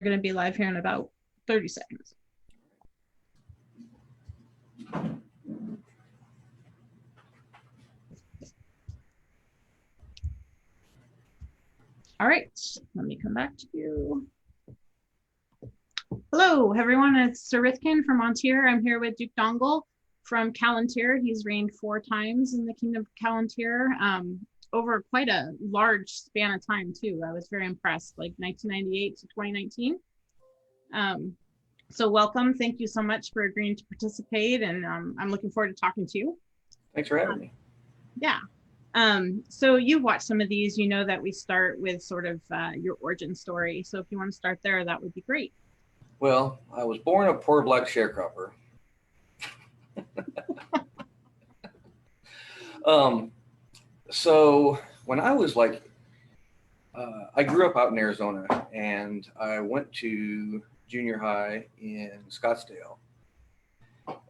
going to be live here in about 30 seconds. All right, let me come back to you. Hello, everyone. It's Sir Rithkin from Montier. I'm here with Duke Donngal from Calontir. He's reigned 4 times in the Kingdom of Calontir over quite a large span of time, too. I was very impressed, like 1998 to 2019. So welcome. Thank you so much for agreeing to participate, and I'm looking forward to talking to you. Thanks for having me. Yeah. So you've watched some of these. You know that we start with sort of your origin story. So if you want to start there, that would be great. Well, I was born a poor black sharecropper. So when I was like, I grew up out in Arizona, and I went to junior high in Scottsdale,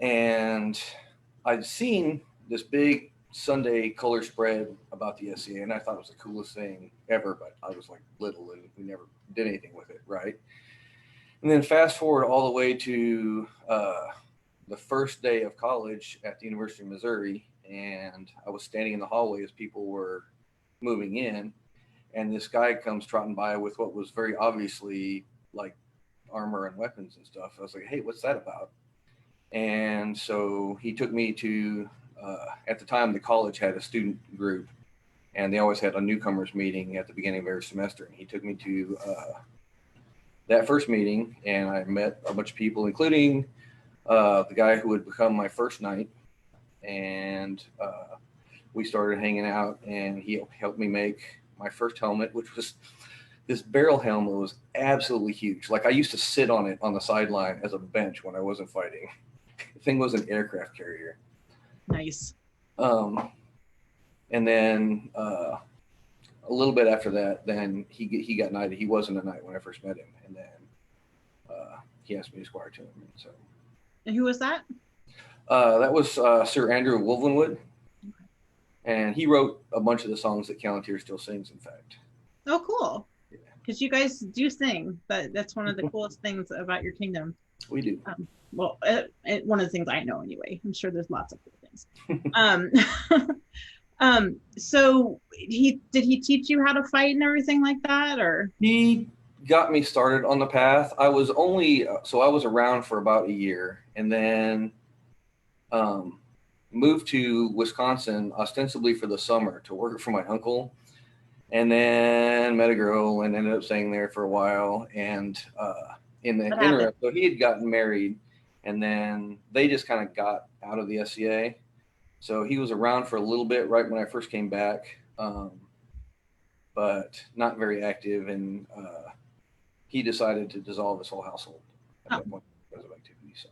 and I'd seen this big Sunday color spread about the SCA, and I thought it was the coolest thing ever, but I was like little and we never did anything with it, right? And then fast forward all the way to the first day of college at the University of Missouri, and I was standing in the hallway as people were moving in, and this guy comes trotting by with what was very obviously like armor and weapons and stuff. I was like, hey, what's that about? And so he took me to, at the time, the college had a student group, and they always had a newcomers meeting at the beginning of every semester. And he took me to that first meeting, and I met a bunch of people, including the guy who would become my first knight. And we started hanging out, and he helped me make my first helmet, which was this barrel helmet. Was absolutely huge. Like, I used to sit on it on the sideline as a bench when I wasn't fighting. The thing was an aircraft carrier. Nice. And then a little bit after that, then he got knighted. He wasn't a knight when I first met him, and then he asked me to squire to him. And so. And who was that? That was Sir Andrew Wolvenwood, and he wrote a bunch of the songs that Calontir still sings. In fact. Oh, cool. Because you guys do sing, but that's one of the coolest things about your kingdom. We do. Well, one of the things I know anyway. I'm sure there's lots of cool things. So did he teach you how to fight and everything like that, or? He got me started on the path. I was around for about a year, and then moved to Wisconsin ostensibly for the summer to work for my uncle. And then met a girl and ended up staying there for a while. And in the interim, so he had gotten married, and then they just kind of got out of the SCA. So he was around for a little bit right when I first came back, but not very active. And he decided to dissolve his whole household at that point because of activity. So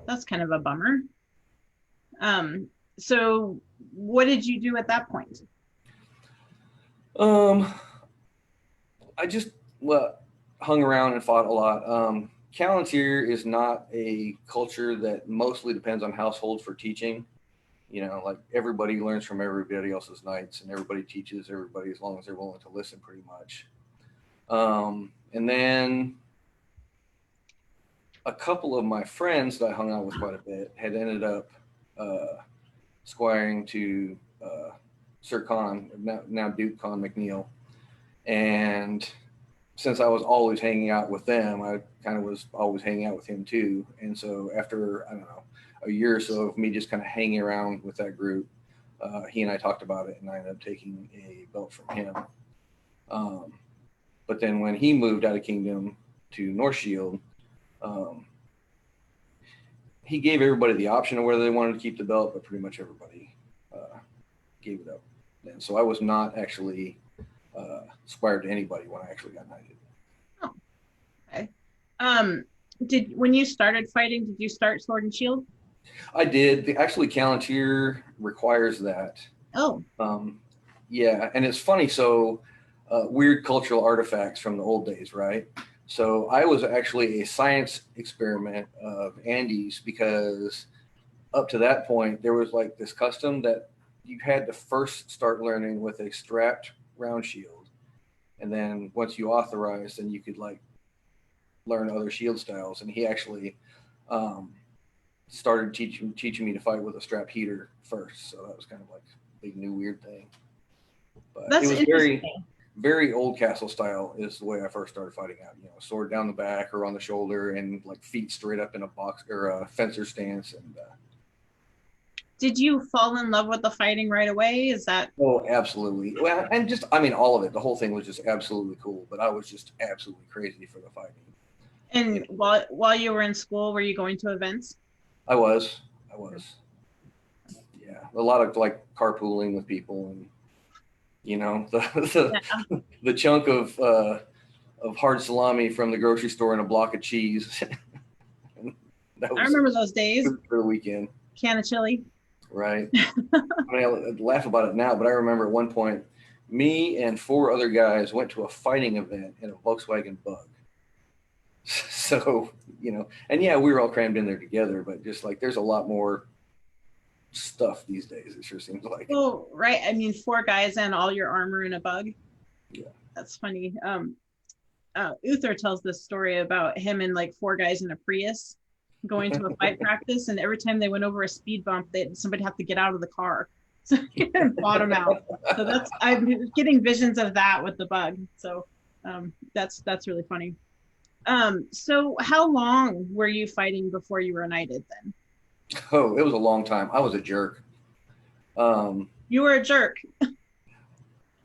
that's kind of a bummer. So what did you do at that point? I just hung around and fought a lot. Calontir is not a culture that mostly depends on households for teaching. You know, like everybody learns from everybody else's knights, and everybody teaches everybody as long as they're willing to listen, pretty much. And then a couple of my friends that I hung out with quite a bit had ended up squiring to Sir Con, now Duke Con McNeil. And since I was always hanging out with them, I kind of was always hanging out with him too. And so after, I don't know, a year or so of me just kind of hanging around with that group, he and I talked about it, and I ended up taking a belt from him. But then when he moved out of Kingdom to North Shield, he gave everybody the option of whether they wanted to keep the belt, but pretty much everybody gave it up. And so I was not actually squired to anybody when I actually got knighted. Oh, okay. When you started fighting, did you start sword and shield? I did. Actually, Calontir requires that. Oh. Yeah, and it's funny. So weird cultural artifacts from the old days, right? So I was actually a science experiment of Andy's, because up to that point, there was like this custom that you had to first start learning with a strapped round shield. And then once you authorized, then you could like learn other shield styles, and he actually um, started teaching me to fight with a strap heater first. So that was kind of like a big new weird thing. But it That's was very interesting. very old castle style is the way I first started fighting out. You know, sword down the back or on the shoulder, and like feet straight up in a box or a fencer stance. And Did you fall in love with the fighting right away? Is that oh, absolutely. Well, and just I mean, all of it. The whole thing was just absolutely cool. But I was just absolutely crazy for the fighting. You and know, while you were in school, were you going to events? I was, I was, yeah, a lot of like carpooling with people, and you know, Yeah, the chunk of hard salami from the grocery store and a block of cheese. That I was remember those days. for the weekend, Can of chili. right? I mean, I laugh about it now, but I remember at one point, me and four other guys went to a fighting event in a Volkswagen Bug. So, you know, and yeah, we were all crammed in there together, but just like there's a lot more stuff these days, it sure seems like. Well, right. I mean, four guys and all your armor in a bug. Yeah. That's funny. Uther tells this story about him and like four guys in a Prius going to a fight practice, and every time they went over a speed bump, somebody had to get out of the car, so he bottom out. So I'm getting visions of that with the bug. So that's really funny. So how long were you fighting before you were knighted then? Oh, it was a long time. I was a jerk. Um, You were a jerk.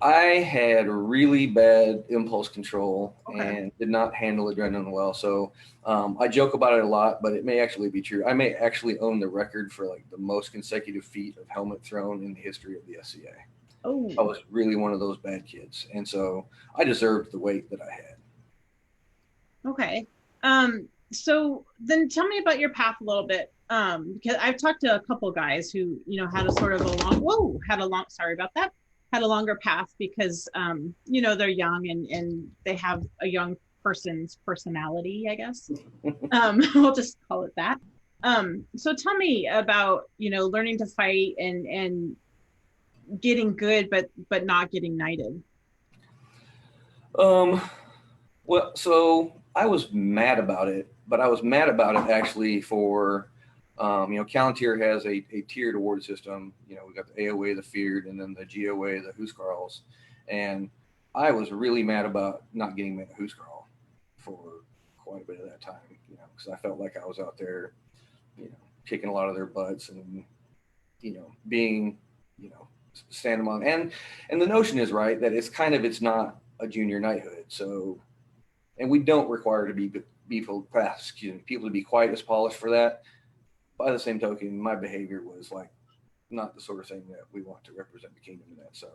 I had really bad impulse control Okay. and did not handle adrenaline well. So I joke about it a lot, but it may actually be true. I may actually own the record for like the most consecutive feet of helmet thrown in the history of the SCA. I Oh, was really one of those bad kids, and so I deserved the weight that I had. okay. So then tell me about your path a little bit. Because I've talked to a couple guys who, had a sort of a sorry about that, had a longer path because, they're young and they have a young person's personality, I guess. We'll just call it that. So tell me about, learning to fight and getting good, but not getting knighted. Um, well, so I was mad about it, but I was mad about it actually for, Calontir has a tiered award system. You know, we got the AOA, the Feared, and then the GOA, the Huskarls. And I was really mad about not getting a Huskarl for quite a bit of that time, because I felt like I was out there, kicking a lot of their butts and, being, you know, standing on. And the notion is right that it's not a junior knighthood. So, and we don't require to be people to be quite as polished for that. By the same token, my behavior was like not the sort of thing that we want to represent the kingdom in that. So,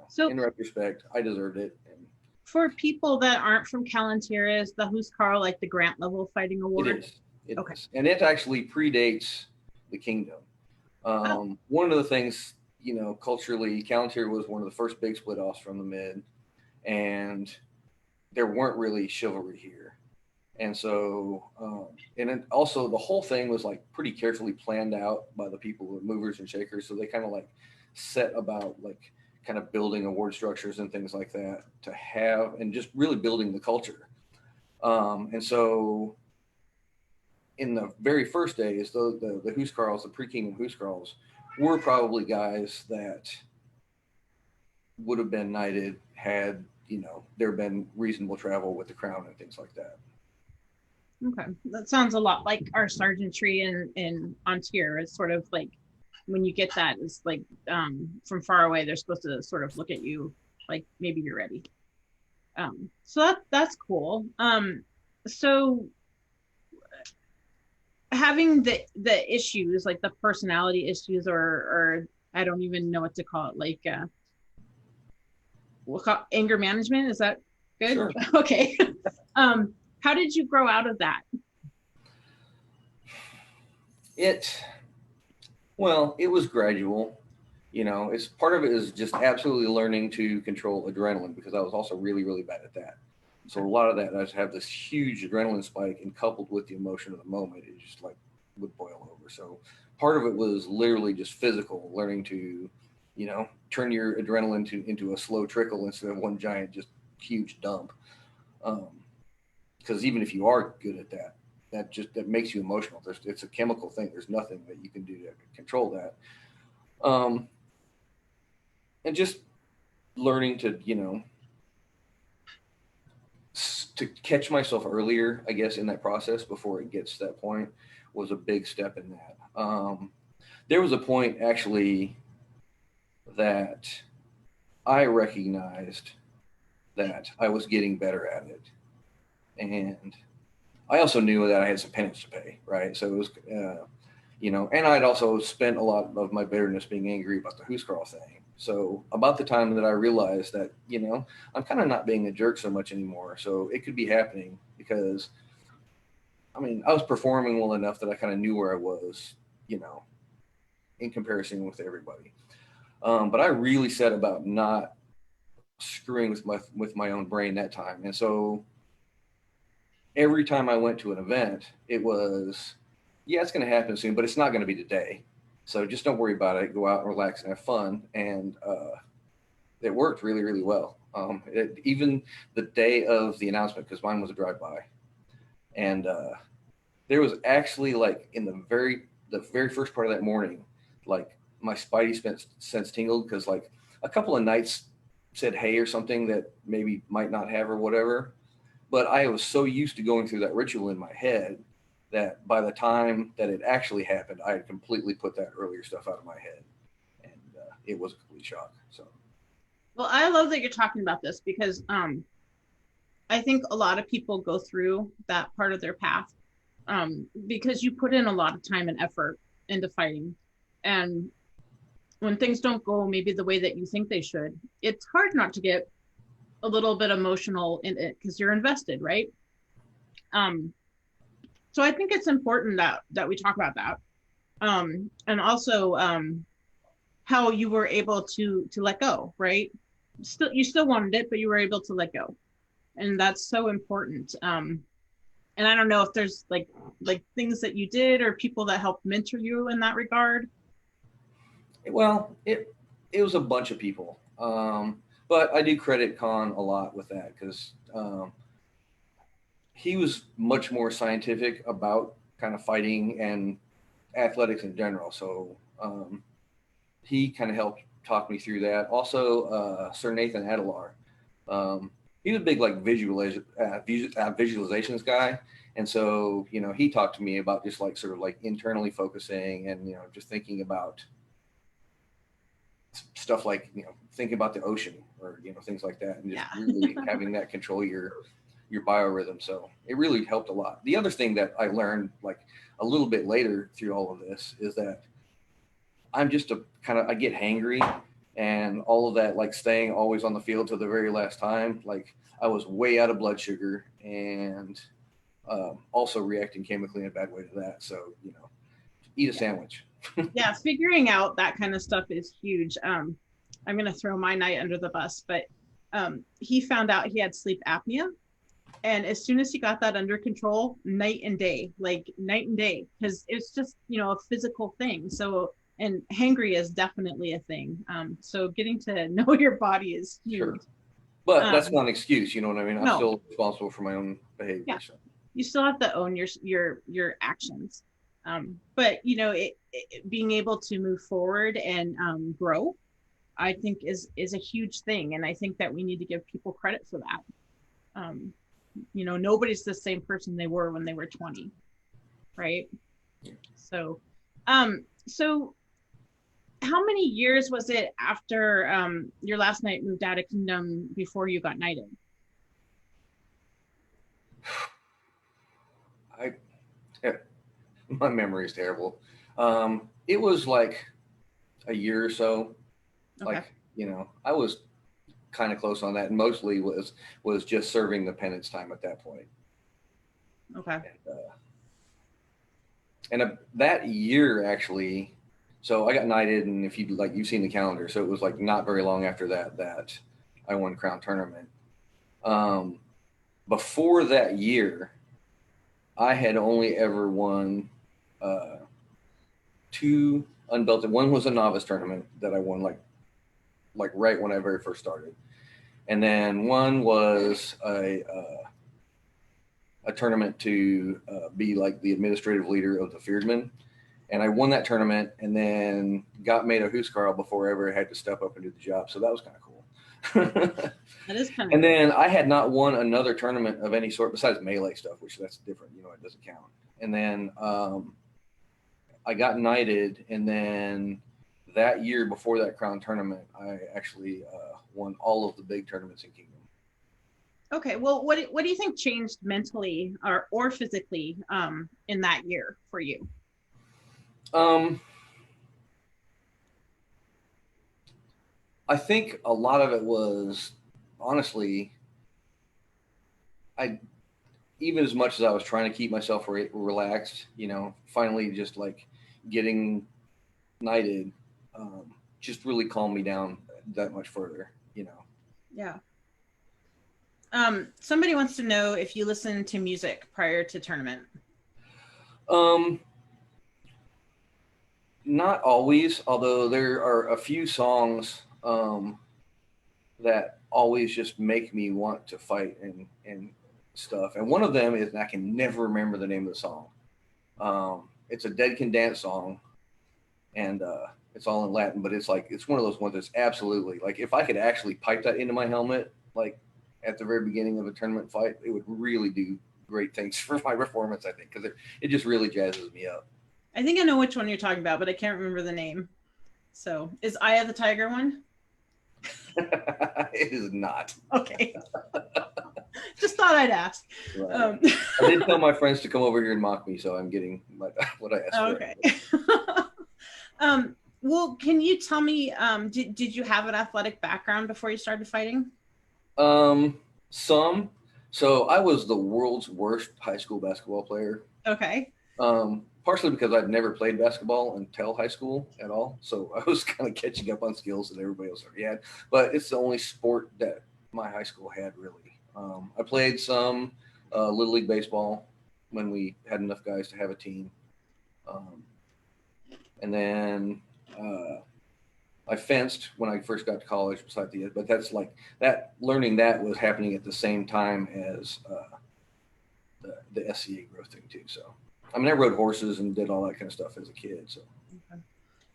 So in retrospect, I deserved it. And for people that aren't from Calontir, is the Huskarl like the grant level fighting it award? is. It Okay. is. And it actually predates the kingdom. Oh, One of the things, culturally, Calontir was one of the first big split offs from the mid, and there weren't really chivalry here. And so, and then also the whole thing was like pretty carefully planned out by the people with movers and shakers. So they kind of like set about like kind of building award structures and things like that to have, and just really building the culture. And so in the very first days, the Huskarls, the pre-kingdom Huskarls, were probably guys that would have been knighted had, there been reasonable travel with the crown and things like that. okay. That sounds a lot like our sergeantry in Ontier. It's sort of like when you get that, it's like from far away, they're supposed to sort of look at you like maybe you're ready. So that's cool. So having the issues like the personality issues or I don't even know what to call it, like we'll call anger management, is that good? Sure. Okay. How did you grow out of that? It Well, it was gradual. It's part of it is just absolutely learning to control adrenaline, because I was also really, really bad at that. So a lot of that, I just have this huge adrenaline spike, and coupled with the emotion of the moment, it just like would boil over. So part of it was literally just physical, learning to, turn your adrenaline into a slow trickle instead of one giant, just huge dump. Um, because even if you are good at that, that makes you emotional. It's a chemical thing. There's nothing that you can do to control that. Um, and just learning to, to catch myself earlier, I guess, in that process before it gets to that point was a big step in that. There was a point actually that I recognized that I was getting better at it. And I also knew that I had some penance to pay, right? So it was, and I'd also spent a lot of my bitterness being angry about the Huskarl thing. So about the time that I realized that, I'm kind of not being a jerk so much anymore. So it could be happening because, I was performing well enough that I kind of knew where I was, in comparison with everybody. But I really set about not screwing with my own brain that time. And so every time I went to an event, it was, yeah, it's going to happen soon, but it's not going to be today. So just don't worry about it. Go out and relax and have fun. And it worked really, really well. Even the day of the announcement, because mine was a drive-by, and there was actually like in the very first part of that morning, like my spidey sense tingled because like a couple of nights said hey or something that maybe might not have or whatever. But I was so used to going through that ritual in my head that by the time that it actually happened, I had completely put that earlier stuff out of my head. And it was a complete shock. So, Well, I love that you're talking about this because I think a lot of people go through that part of their path because you put in a lot of time and effort into fighting. And when things don't go maybe the way that you think they should, it's hard not to get a little bit emotional in it because you're invested, right? So I think it's important that we talk about that. And also how you were able to let go, right? You still wanted it, but you were able to let go. And that's so important. And I don't know if there's like things that you did or people that helped mentor you in that regard. Well, it was a bunch of people. But I do credit Khan a lot with that because he was much more scientific about kind of fighting and athletics in general. So he kind of helped talk me through that. Also, Sir Nathan Adelar. He's a big like visualizations guy. And so, he talked to me about just like sort of like internally focusing and, just thinking about stuff like, thinking about the ocean or, things like that. And just really having that control your biorhythm. So it really helped a lot. The other thing that I learned like a little bit later through all of this is that I'm just I get hangry and all of that, like staying always on the field to the very last time. Like I was way out of blood sugar and also reacting chemically in a bad way to that. So, eat a sandwich. Yeah, figuring out that kind of stuff is huge. I'm going to throw my knight under the bus, but he found out he had sleep apnea. And as soon as he got that under control, night and day, because it's just, a physical thing. So, and hangry is definitely a thing. So getting to know your body is huge. Sure. But that's not an excuse. You know what I mean? I'm no. still responsible for my own behavior. Yeah. So. You still have to own your actions. But being able to move forward and grow, I think is a huge thing. And I think that we need to give people credit for that. Nobody's the same person they were when they were 20. Right. Yeah. So how many years was it after your last knight moved out of kingdom before you got knighted? My memory is terrible. It was like a year or so. Okay. Like, I was kind of close on that, and mostly was just serving the penance time at that point. Okay. And that year actually, so I got knighted, and if you've seen the calendar, so it was like not very long after that I won Crown Tournament. Before that year, I had only ever won 2 unbelted. One was a novice tournament that I won like right when I very first started, and then one was a a tournament to be like the administrative leader of the Fearsmen. And I won that tournament and then got made a Huskarl before I ever had to step up and do the job. So that was kind of cool. That is kind of And cool. then I had not won another tournament of any sort besides melee stuff, which that's different. It doesn't count. And then I got knighted. And then that year before that crown tournament, I actually won all of the big tournaments in Kingdom. Okay, well, what do you think changed mentally or physically in that year for you? I think a lot of it was honestly, I even as much as I was trying to keep myself relaxed, finally just like getting knighted, just really calmed me down that much further. Yeah. Somebody wants to know if you listen to music prior to tournament. Not always, although there are a few songs that always just make me want to fight and stuff. And one of them is, and I can never remember the name of the song. It's a Dead Can Dance song, and it's all in Latin, but it's one of those ones that's absolutely like if I could actually pipe that into my helmet, like at the very beginning of a tournament fight, it would really do great things for my performance. I think because it just really jazzes me up. I think I know which one you're talking about, but I can't remember the name. So, is Eye of the Tiger one? It is not. Okay. Just thought I'd ask. Right. I did tell my friends to come over here and mock me, so I'm getting what I asked for. Okay. Well, can you tell me, did you have an athletic background before you started fighting? Some. So I was the world's worst high school basketball player. Okay. Partially because I'd never played basketball until high school at all. So I was kind of catching up on skills that everybody else already had. But it's the only sport that my high school had, really. I played some Little League baseball when we had enough guys to have a team. And then I fenced when I first got to college, but that's like that. Learning that was happening at the same time as the SCA growth thing too. So, I mean, I rode horses and did all that kind of stuff as a kid. So, okay.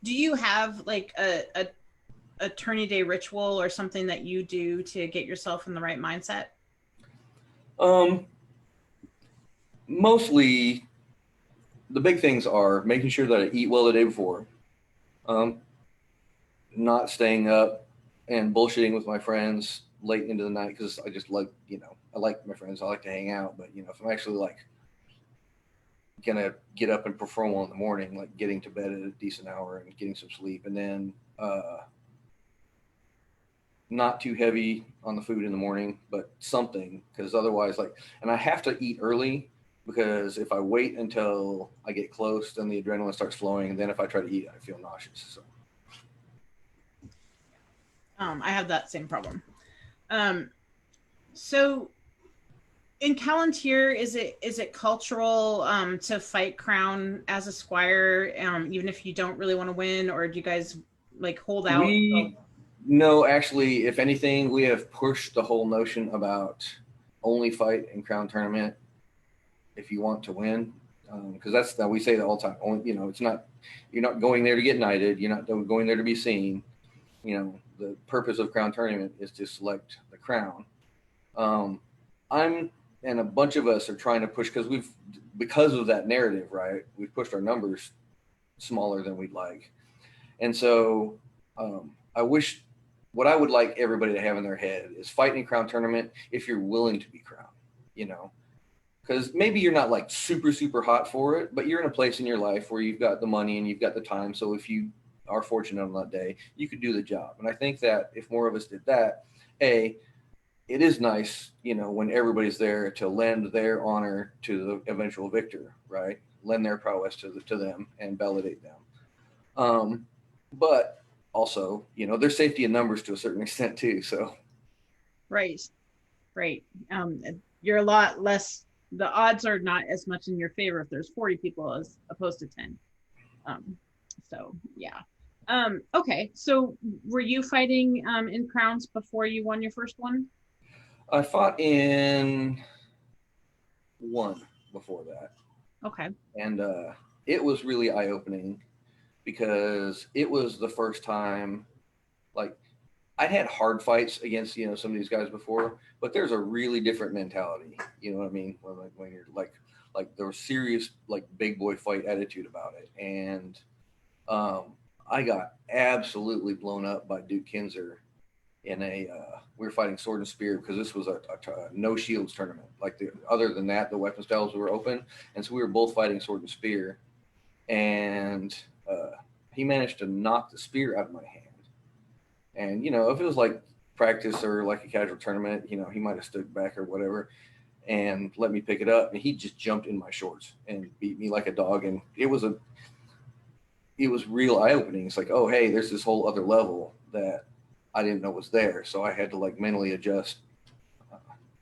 Do you have like a tourney day ritual or something that you do to get yourself in the right mindset? Mostly, the big things are making sure that I eat well the day before. Not staying up and bullshitting with my friends late into the night because I just like, I like my friends. I like to hang out. But, if I'm actually like going to get up and perform well in the morning, like getting to bed at a decent hour and getting some sleep. And then not too heavy on the food in the morning, but something because otherwise and I have to eat early because if I wait until I get close, then the adrenaline starts flowing. And then if I try to eat, I feel nauseous. So. I have that same problem. So in Calontir, is it cultural to fight crown as a squire, even if you don't really want to win, or do you guys like hold out? No, actually, if anything, we have pushed the whole notion about only fight in crown tournament if you want to win, because that's we say that all the time. Only, it's not you're not going there to get knighted. You're not going there to be seen. The purpose of crown tournament is to select the crown. I'm and a bunch of us are trying to push because of that narrative, right? We've pushed our numbers smaller than we'd like, and so I wish what I would like everybody to have in their head is fighting a crown tournament if you're willing to be crowned, because maybe you're not like super super hot for it, but you're in a place in your life where you've got the money and you've got the time. So if you are fortunate on that day, you could do the job. And I think that if more of us did that, it is nice, when everybody's there to lend their honor to the eventual victor, right? Lend their prowess to them and validate them. But also, there's safety in numbers to a certain extent too. So. Right. You're a lot less, the odds are not as much in your favor if there's 40 people as opposed to 10. So yeah. Okay, so were you fighting in crowns before you won your first one? I fought in one before that, Okay. and it was really eye opening because it was the first time, like, I'd had hard fights against some of these guys before, but there's a really different mentality. You know what I mean? When you're like there was serious like big boy fight attitude about it, and um, I got absolutely blown up by Duke Kinzer in a we were fighting sword and spear because this was a no shields tournament. Like other than that, the weapon styles were open, and so we were both fighting sword and spear, and he managed to knock the spear out of my hand. And if it was like practice or like a casual tournament, he might have stood back or whatever and let me pick it up, and he just jumped in my shorts and beat me like a dog. And it was real eye opening. It's like, oh hey, there's this whole other level that I didn't know was there, so I had to like mentally adjust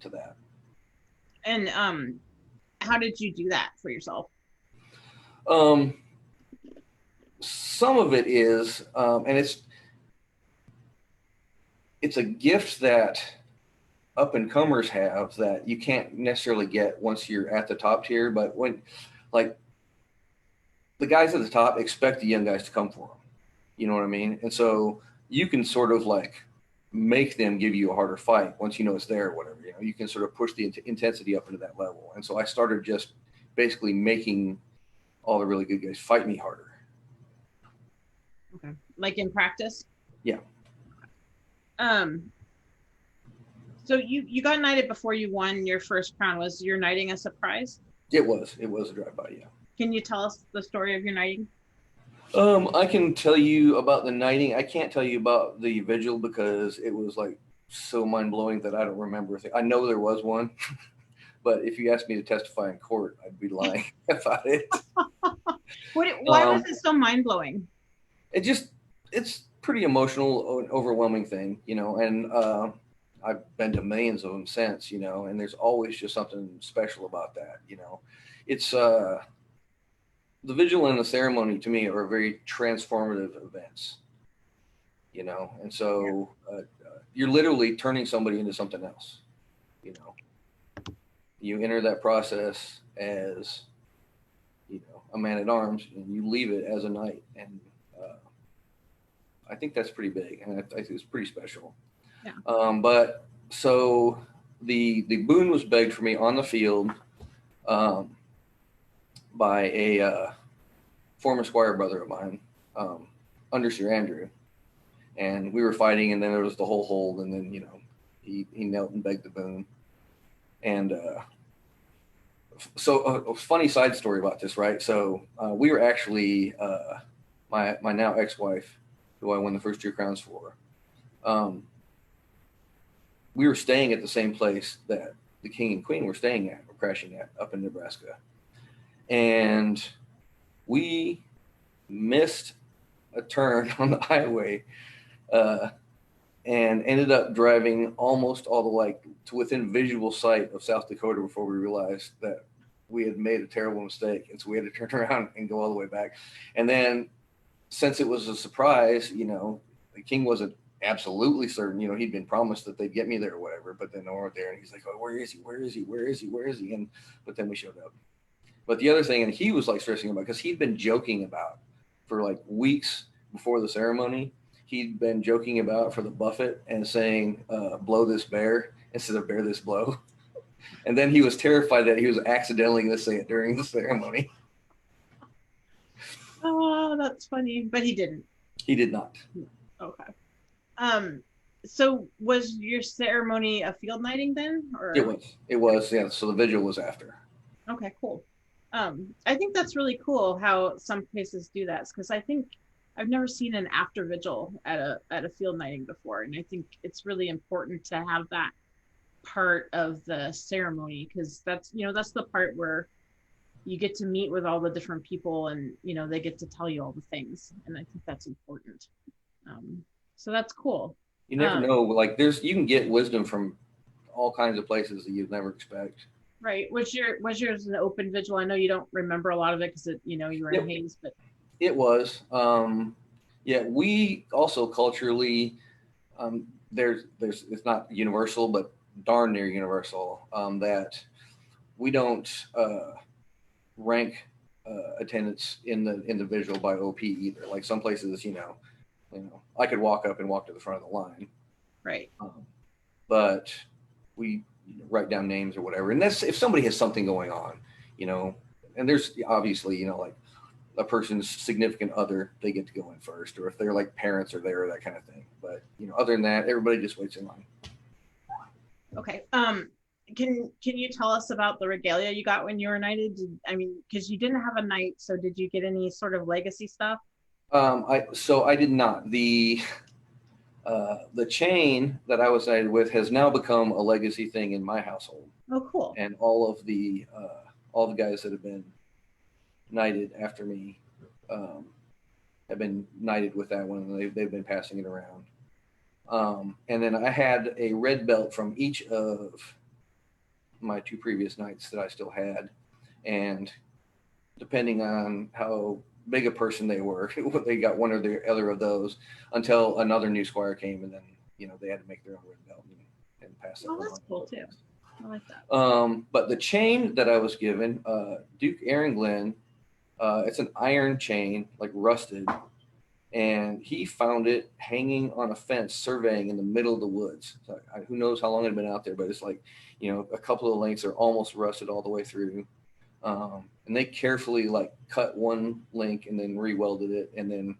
to that. And how did you do that for yourself? Um, some of it is, and it's a gift that up and comers have that you can't necessarily get once you're at the top tier. But when, like, the guys at the top expect the young guys to come for them, you know what I mean? And so you can sort of like make them give you a harder fight once you know it's there or whatever. You can sort of push the intensity up into that level. And so I started just basically making all the really good guys fight me harder. Okay. Like in practice? Yeah. So you got knighted before you won your first crown. Was your knighting a surprise? It was a drive-by, yeah. Can you tell us the story of your knighting? I can tell you about the knighting. I can't tell you about the vigil because it was like so mind-blowing that I don't remember. I know there was one, but if you asked me to testify in court, I'd be lying about it. Why was it so mind-blowing? It's pretty emotional, overwhelming thing, and I've been to millions of them since, and there's always just something special about that. It's the vigil and the ceremony to me are very transformative events, and so you're literally turning somebody into something else. You enter that process as a man at arms, and you leave it as a knight, and I think that's pretty big, and I think it's pretty special. Yeah. But so the boon was begged for me on the field by a former squire brother of mine, under Sir Andrew, and we were fighting, and then there was the whole hold, and then he knelt and begged the boon, and so a funny side story about this, right? So we were actually my now ex-wife, who I won the first 2 crowns for. We were staying at the same place that the king and queen were staying at, or crashing at, up in Nebraska. And we missed a turn on the highway and ended up driving almost all the way to within visual sight of South Dakota before we realized that we had made a terrible mistake. And so we had to turn around and go all the way back. And then since it was a surprise, the king wasn't absolutely certain, he'd been promised that they'd get me there or whatever, but then they weren't there. And he's like, oh, where is he? Where is he? Where is he? Where is he? And, but then we showed up. But the other thing, and he was like stressing about, because he'd been joking about for like weeks before the ceremony, he'd been joking about for the buffet and saying, blow this bear instead of bear this blow. And then he was terrified that he was accidentally going to say it during the ceremony. Oh, that's funny. But he didn't. He did not. Okay. So was your ceremony a field knighting then? Or It was, yeah. So the vigil was after. Okay, cool. I think that's really cool how some places do that, because I think I've never seen an after vigil at a field knighting before, and I think it's really important to have that part of the ceremony, because that's the part where you get to meet with all the different people, and they get to tell you all the things, and I think that's important. So that's cool. You never know, like you can get wisdom from all kinds of places that you'd never expect. Right. Was yours an open vigil? I know you don't remember a lot of it because you were in haze, but it was. Yeah, we also culturally, there's it's not universal, but darn near universal, that we don't rank attendance in the visual by OP either. Like some places, I could walk up and walk to the front of the line, Right. but we write down names or whatever. And that's if somebody has something going on, and there's obviously, like a person's significant other, they get to go in first, or if they're like parents are there, that kind of thing. But, other than that, everybody just waits in line. Okay. Can you tell us about the regalia you got when you were knighted? Because you didn't have a knight, so did you get any sort of legacy stuff? I did not. The chain that I was knighted with has now become a legacy thing in my household. Oh, cool. And all the guys that have been knighted after me have been knighted with that one, and they've been passing it around. And then I had a red belt from each of my two previous knights that I still had, and depending on how big a person they were, they got one or the other of those until another new squire came, and then they had to make their own red belt and pass it. Oh, that's cool too. I like that. But the chain that I was given, Duke Aaron, it's an iron chain, like rusted, and he found it hanging on a fence, surveying in the middle of the woods. So who knows how long it had been out there, but it's like, a couple of links are almost rusted all the way through. And they carefully like cut one link and then re-welded it and then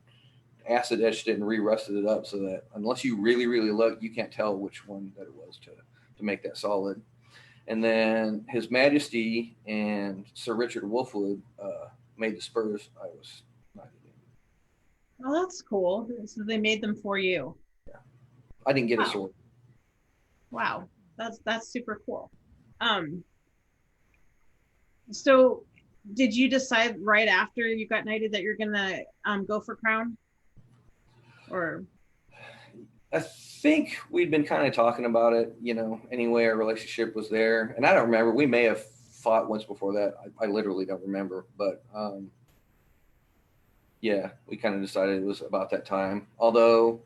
acid etched it and re-rusted it up so that unless you really, really look, you can't tell which one that it was to make that solid. And then His Majesty and Sir Richard Wolfwood made the spurs I was knighted in. Oh, that's cool. So they made them for you. Yeah. I didn't get a sword. Wow. That's super cool. So did you decide right after you got knighted that you're gonna go for crown? Or I think we'd been kind of talking about it, anyway, our relationship was there. And I don't remember, we may have fought once before that. I literally don't remember, but yeah, we kind of decided it was about that time. Although,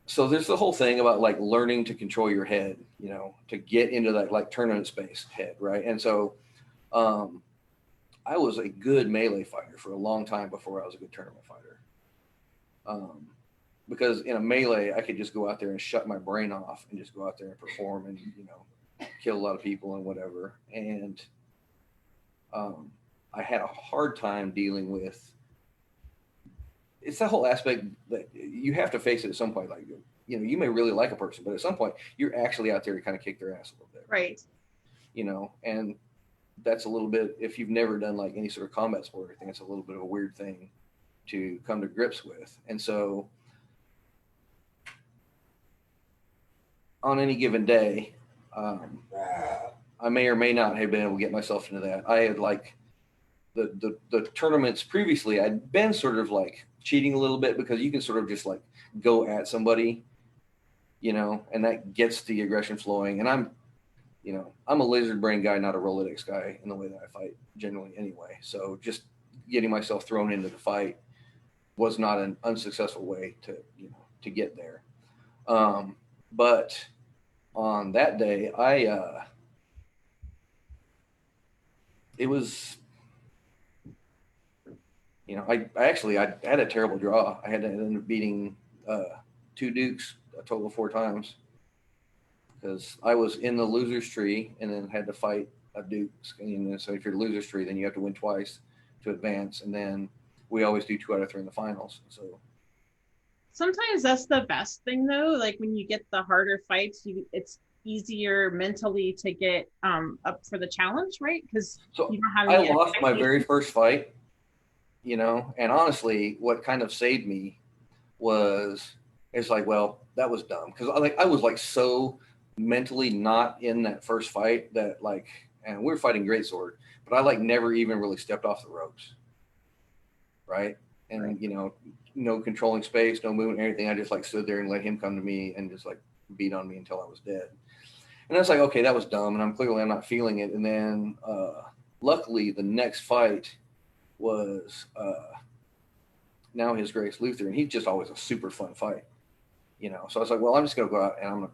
so there's the whole thing about like learning to control your head, to get into that like tournament space head, right? And so I was a good melee fighter for a long time before I was a good tournament fighter. Because in a melee, I could just go out there and shut my brain off and just go out there and perform and, kill a lot of people and whatever. And I had a hard time dealing with, it's that whole aspect that you have to face it at some point. Like, you may really like a person, but at some point you're actually out there to kind of kick their ass a little bit. Right. And that's a little bit, if you've never done like any sort of combat sport, I think it's a little bit of a weird thing to come to grips with. And so on any given day, I may or may not have been able to get myself into that. I had like the tournaments previously, I'd been sort of like cheating a little bit because you can sort of just like go at somebody, and that gets the aggression flowing. And I'm a lizard brain guy, not a Rolodex guy in the way that I fight generally anyway. So just getting myself thrown into the fight was not an unsuccessful way to get there. But on that day, it was, I had a terrible draw. I had to end up beating two dukes a total of 4 times because I was in the loser's tree and then had to fight a duke. So if you're the loser's tree, then you have to win twice to advance. And then we always do 2 out of 3 in the finals. So sometimes that's the best thing though. Like when you get the harder fights, it's easier mentally to get up for the challenge, right? Because I lost my very first fight, and honestly, what kind of saved me was it's like, well, that was dumb because I was like so mentally not in that first fight that like, and we were fighting greatsword, but I like never even really stepped off the ropes, right? And right. No controlling space, no movement, anything. I just like stood there and let him come to me and just like beat on me until I was dead. And I was like, okay, that was dumb, and I'm not feeling it. And then luckily the next fight was now His Grace Luther, and he's just always a super fun fight, So I was like, well, I'm just gonna go out and I'm gonna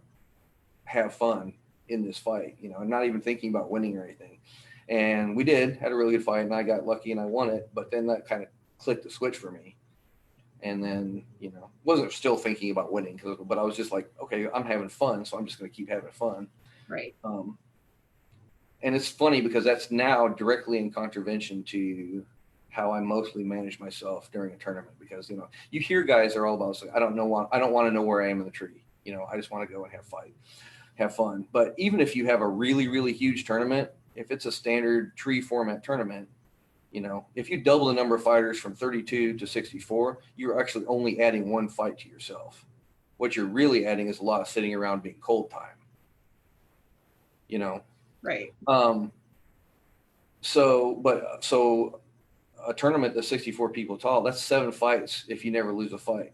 have fun in this fight, and not even thinking about winning or anything. And we had a really good fight, and I got lucky and I won it. But then that kind of clicked the switch for me. And then, wasn't still thinking about winning, but I was just like, okay, I'm having fun, so I'm just going to keep having fun. Right. And it's funny because that's now directly in contravention to how I mostly manage myself during a tournament, because you hear guys are all about saying, I don't want to know where I am in the tree. I just want to go and have fun. But even if you have a really, really huge tournament, if it's a standard tree format tournament, if you double the number of fighters from 32 to 64, you're actually only adding one fight to yourself. What you're really adding is a lot of sitting around being cold time. Right. So a tournament that's 64 people tall, that's 7 fights if you never lose a fight,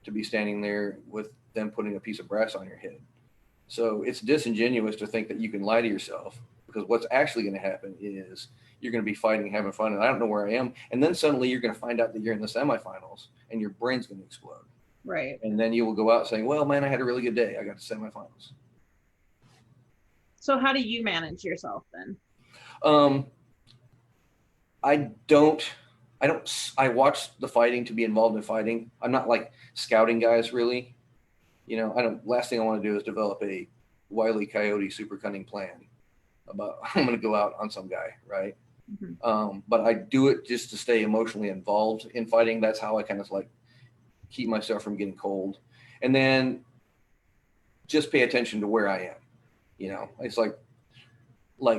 to be standing there with them putting a piece of brass on your head. So it's disingenuous to think that you can lie to yourself, because what's actually going to happen is you're going to be fighting, having fun, and I don't know where I am. And then suddenly you're going to find out that you're in the semifinals and your brain's going to explode. Right. And then you will go out saying, well, man, I had a really good day. I got to semifinals. So how do you manage yourself then? I watch the fighting to be involved in fighting. I'm not like scouting guys, really. Last thing I want to do is develop a Wile E. Coyote super cunning plan about I'm going to go out on some guy, right? Mm-hmm. But I do it just to stay emotionally involved in fighting. That's how I kind of like keep myself from getting cold. And then just pay attention to where I am. It's like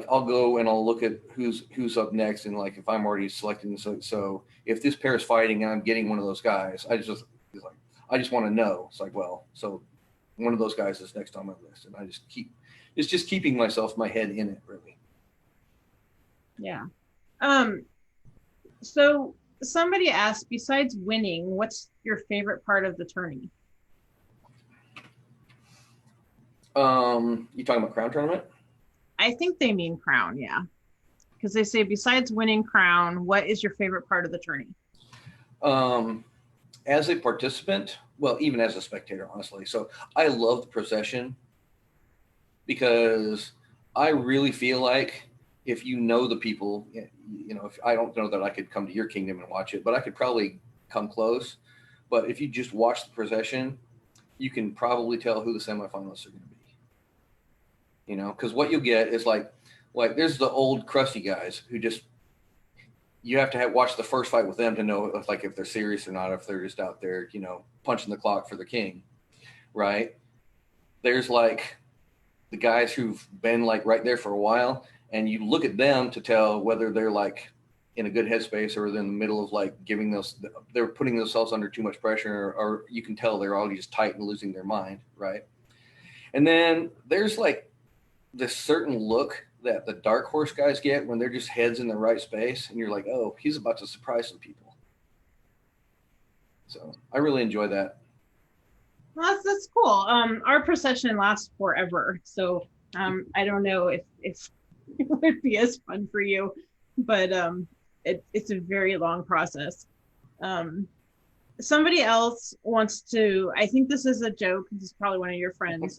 I'll go and I'll look at who's up next, and like if I'm already selecting, so if this pair is fighting and I'm getting one of those guys, I just want to know. It's like, well, so one of those guys is next on my list, and it's just keeping my head in it, really. Yeah. So somebody asked, besides winning, what's your favorite part of the tourney? You talking about crown tournament? I think they mean crown, yeah. Because they say, besides winning crown, what is your favorite part of the tourney? As a participant, well, even as a spectator, honestly. So I love the procession, because I really feel like if you know the people, if I don't know that I could come to your kingdom and watch it, but I could probably come close. But if you just watch the procession, you can probably tell who the semifinalists are going to be. Because what you'll get is like there's the old crusty guys who just, you have to watch the first fight with them to know if they're serious or not, if they're just out there, punching the clock for the king, right? There's like the guys who've been like right there for a while, and you look at them to tell whether they're like in a good headspace or they're in the middle of like they're putting themselves under too much pressure, or you can tell they're all just tight and losing their mind, right? And then there's like this certain look that the dark horse guys get when they're just heads in the right space, and you're like, oh, he's about to surprise some people. So I really enjoy that. Well, that's cool. Our procession lasts forever, so I don't know if it would be as fun for you, but it's a very long process. Somebody else wants to, I think this is a joke, this is probably one of your friends,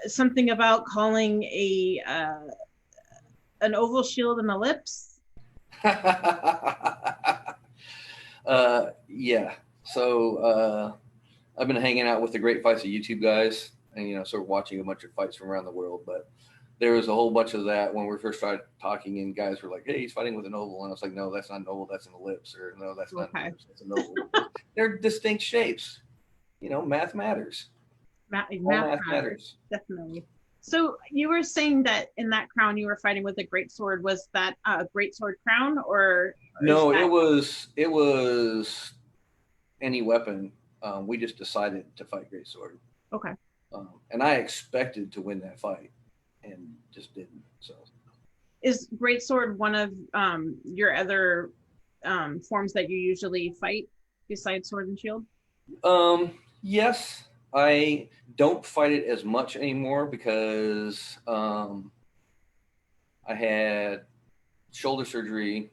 something about calling an oval shield an ellipse. Yeah. So I've been hanging out with the Great Fights of YouTube guys, and sort of watching a bunch of fights from around the world. But there was a whole bunch of that when we first started talking, and guys were like, "Hey, he's fighting with an oval," and I was like, "No, that's not an oval. That's an ellipse," or "No, that's not an ellipse. That's an oval." They're distinct shapes. Math matters. Math matters. Definitely. So you were saying that in that crown you were fighting with a great sword. Was that a great sword crown, or no? It was any weapon. We just decided to fight great sword. Okay. And I expected to win that fight, and just didn't. So, is great sword one of your other forms that you usually fight besides sword and shield? Yes. I don't fight it as much anymore because I had shoulder surgery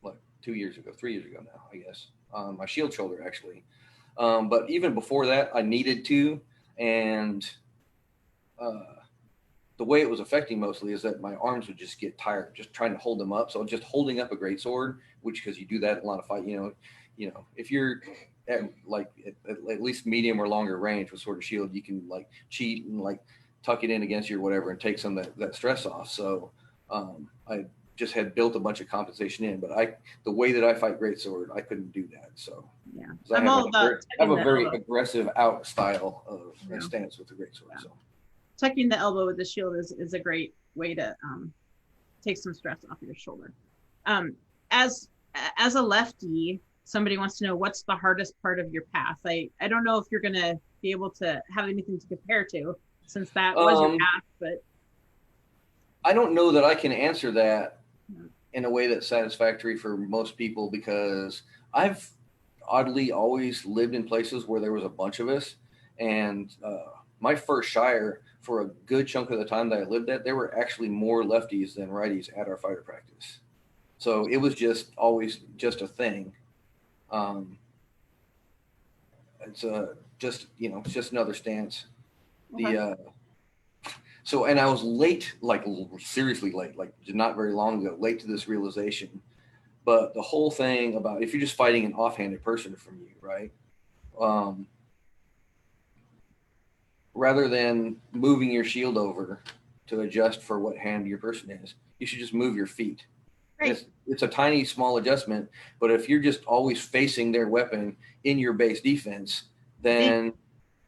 like 3 years ago now, I guess. My shield shoulder, actually. But even before that, I needed to. And the way it was affecting mostly is that my arms would just get tired just trying to hold them up. So just holding up a greatsword, which because you do that in a lot of fight, if you're at least medium or longer range with sword and shield, you can like cheat and like tuck it in against you or whatever and take some of that stress off. So I just had built a bunch of compensation in, but the way that I fight greatsword, I couldn't do that. So yeah, I I'm all about I have a tucking the very elbow. aggressive out style of Yeah. stance with the greatsword. Yeah. So Tucking the elbow with the shield is a great way to take some stress off your shoulder. Um, as as a lefty, somebody wants to know what's the hardest part of your path. I don't know if you're gonna be able to have anything to compare to since that was your path, but I don't know that I can answer that in a way that's satisfactory for most people because I've oddly always lived in places where there was a bunch of us. And my first shire, for a good chunk of the time that I lived at, there were actually more lefties than righties at our fighter practice. So it was just always just a thing. Um, it's it's just another stance. okay. The So, and I was late, like seriously late, like not very long ago, late to this realization. But the whole thing about if you're just fighting an offhanded person from you, right? Um, Rather than moving your shield over to adjust for what hand your person is, you should just move your feet. Right. It's a tiny, small adjustment, but if you're just always facing their weapon in your base defense, then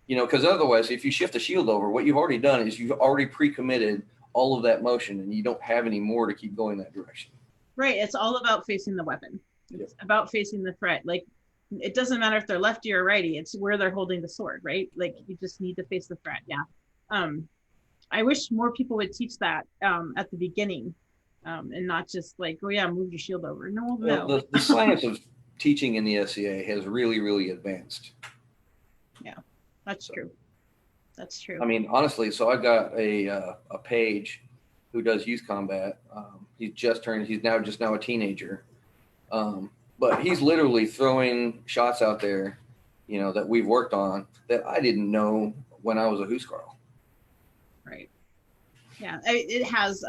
because otherwise, if you shift the shield over, what you've already done is you've already pre-committed all of that motion, and you don't have any more to keep going that direction. Right. It's all about facing the weapon. It's about facing the threat. Like it doesn't matter if they're lefty or righty. It's where they're holding the sword, right? Like you just need to face the threat. Yeah. I wish more people would teach that at the beginning, and not just like, oh yeah, move your shield over. No, Well, no. the science of teaching in the SCA has really, really advanced. Yeah, that's true. That's true. I mean, honestly, so I've got a page who does youth combat. He's now a teenager, but he's literally throwing shots out there, that we've worked on that I didn't know when I was a Huskarl. Right. Yeah, it has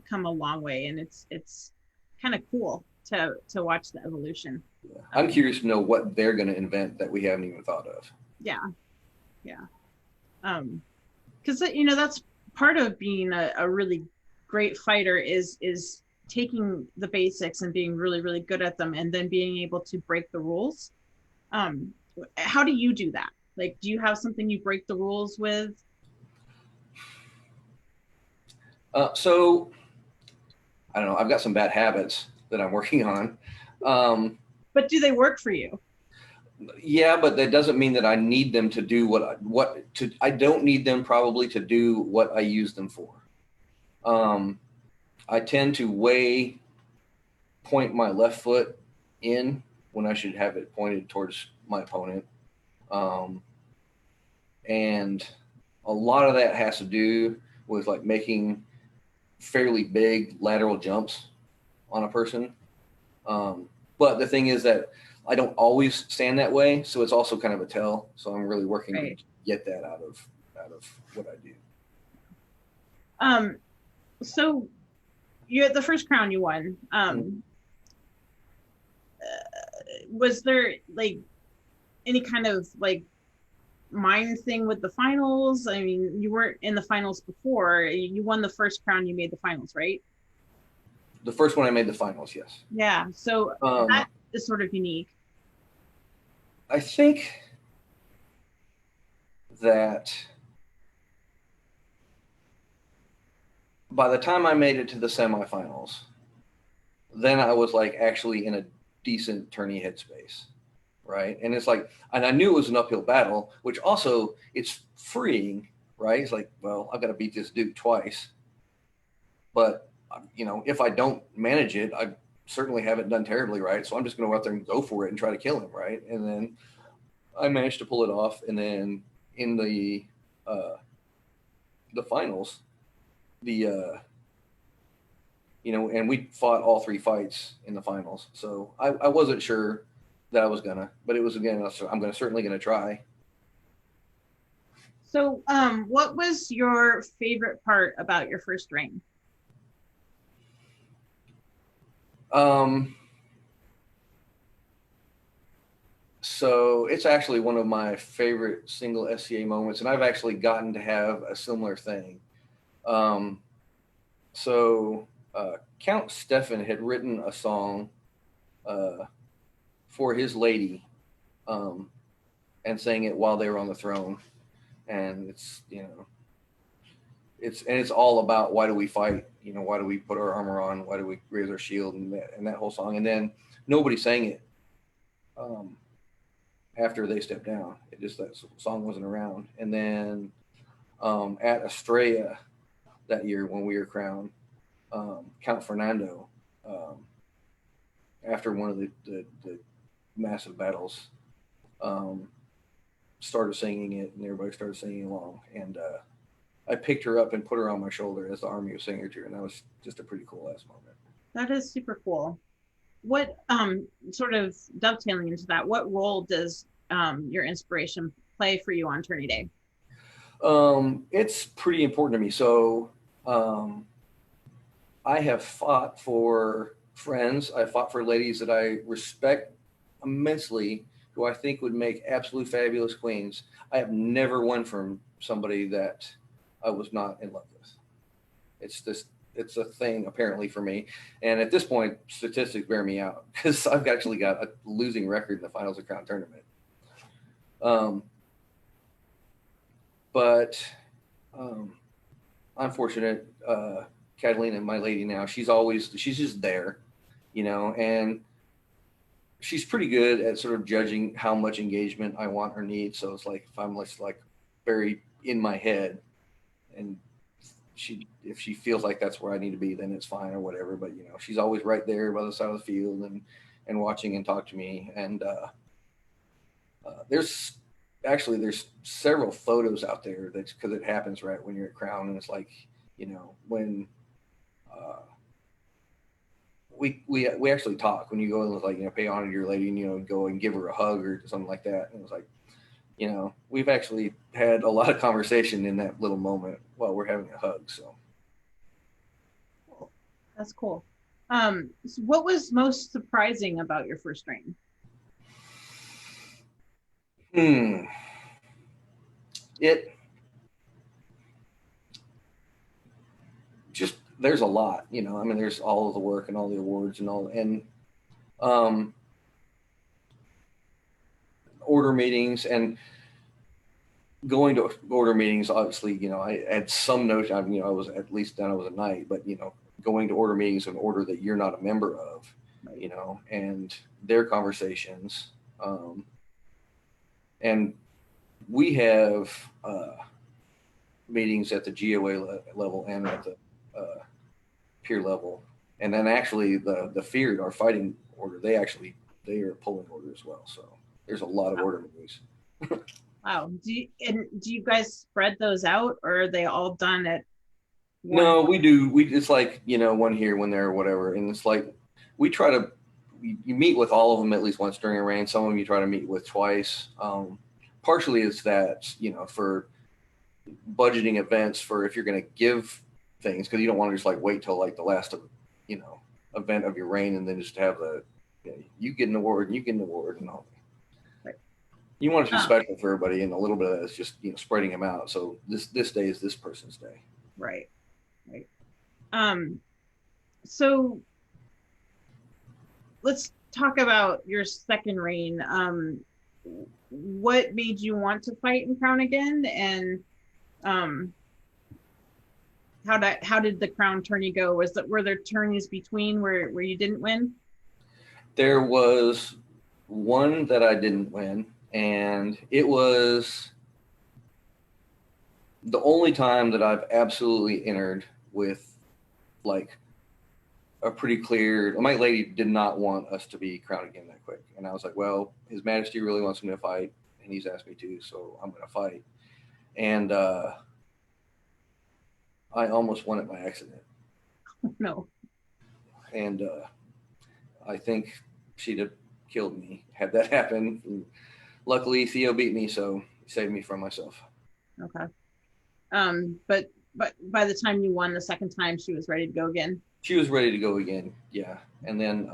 come a long way, and it's kind of cool to watch the evolution. Yeah. I'm curious to know what they're going to invent that we haven't even thought of. Yeah, yeah. Because that's part of being a really great fighter is taking the basics and being really really good at them, and then being able to break the rules. Um, how do you do that? Like, do you have something you break the rules with? So I don't know. I've got some bad habits that I'm working on. But do they work for you? Yeah, but that doesn't mean that I need them to do I don't need them probably to do what I use them for. I tend to point my left foot in when I should have it pointed towards my opponent. And a lot of that has to do with like making fairly big lateral jumps on a person. But the thing is that I don't always stand that way, so it's also kind of a tell. So I'm really working to get that out of what I do. So you had the first crown you won. Was there like any kind of like mind thing with the finals? I mean, you weren't in the finals before. You won the first crown, you made the finals, right? The first one I made the finals, yes. Yeah. So that is sort of unique. I think that by the time I made it to the semifinals, then I was like actually in a decent tourney headspace, right? And it's like, and I knew it was an uphill battle, which also it's freeing, right? It's like, well, I've got to beat this dude twice, but if I don't manage it, I certainly haven't done terribly, right? So I'm just going to go out there and go for it and try to kill him, right? And then I managed to pull it off, and then in the finals, and we fought all three fights in the finals. So I wasn't sure that I was gonna, but it was again. I'm certainly gonna try. So, what was your favorite part about your first reign? Um, so it's actually one of my favorite single SCA moments, and I've actually gotten to have a similar thing. Um, so Count Stefan had written a song uh, for his lady, um, and sang it while they were on the throne, and it's all about why do we fight? Why do we put our armor on? Why do we raise our shield? And that whole song. And then nobody sang it um, after they stepped down. It just that song wasn't around. And then at Estrella that year when we were crowned, Count Fernando, um, after one of the massive battles, um, started singing it, and everybody started singing along. And I picked her up and put her on my shoulder as the army was singing her to, and that was just a pretty cool last moment. That is super cool. What sort of dovetailing into that, what role does your inspiration play for you on tourney day? It's pretty important to me. So I have fought for friends. I fought for ladies that I respect immensely, who I think would make absolute fabulous queens. I have never won from somebody that I was not in love with. It's a thing apparently for me. And at this point, statistics bear me out because I've actually got a losing record in the finals of Crown Tournament. Um, but I'm fortunate. Catalina, my lady now, she's just there, and she's pretty good at sort of judging how much engagement I want or need. So it's like if I'm just like very in my head, and if she feels like that's where I need to be, then it's fine or whatever. But she's always right there by the side of the field and watching and talk to me. And there's several photos out there that's because it happens right when you're at Crown, and it's like when uh, we actually talk when you go and like pay honor to your lady and go and give her a hug or something like that. And it was like we've actually had a lot of conversation in that little moment while we're having a hug. So Cool. That's cool. So what was most surprising about your first reign? it just there's a lot. I mean, there's all of the work and all the awards and all, and um, order meetings and going to order meetings. Obviously, I had some notion. I was at least then I was a knight, but going to order meetings in order that you're not a member of, and their conversations, and we have meetings at the GOA level and at the peer level, and then actually the feared our fighting order. They are pulling order as well. So there's a lot of order meetings. Wow. Do you guys spread those out, or are they all done at one? No, we do. It's like one here, one there, or whatever, and it's like we try to. You meet with all of them at least once during a reign. Some of them you try to meet with twice. Partially, it's that for budgeting events for if you're going to give things because you don't want to just like wait till like the last event of your reign and then just have you get an award and you get an award and all. Right. You want it to be special for everybody, and a little bit of that's just spreading them out. So this day is this person's day. Right. Right. So let's talk about your second reign. What made you want to fight in Crown again, and um, how did the Crown tourney go? Were there tourneys between where you didn't win? There was one that I didn't win, and it was the only time that I've absolutely entered with like a pretty clear. My lady did not want us to be crowned again that quick, and I was like, "Well, His Majesty really wants me to fight, and he's asked me to, so I'm going to fight." And I almost won it by accident. No. And I think she'd have killed me had that happened. And luckily, Theo beat me, so he saved me from myself. Okay. But by the time you won the second time, she was ready to go again. She was ready to go again. Yeah. And then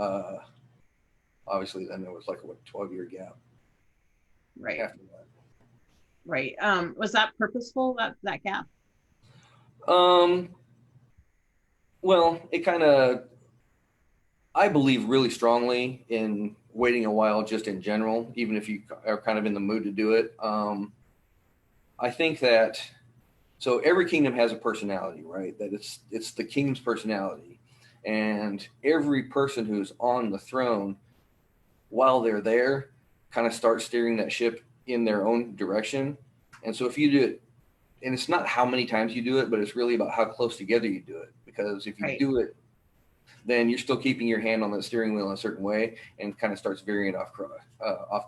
obviously then there was like a 12-year gap Right. after that. Right. Was that purposeful, that gap? Um, well, it kind of, I believe really strongly in waiting a while just in general, even if you are kind of in the mood to do it. I think that, so every kingdom has a personality, right? That it's the kingdom's personality. And every person who's on the throne, while they're there, kind of starts steering that ship in their own direction. And so if you do it, and it's not how many times you do it, but it's really about how close together you do it. Because if you Right. do it, then you're still keeping your hand on the steering wheel in a certain way and kind of starts veering off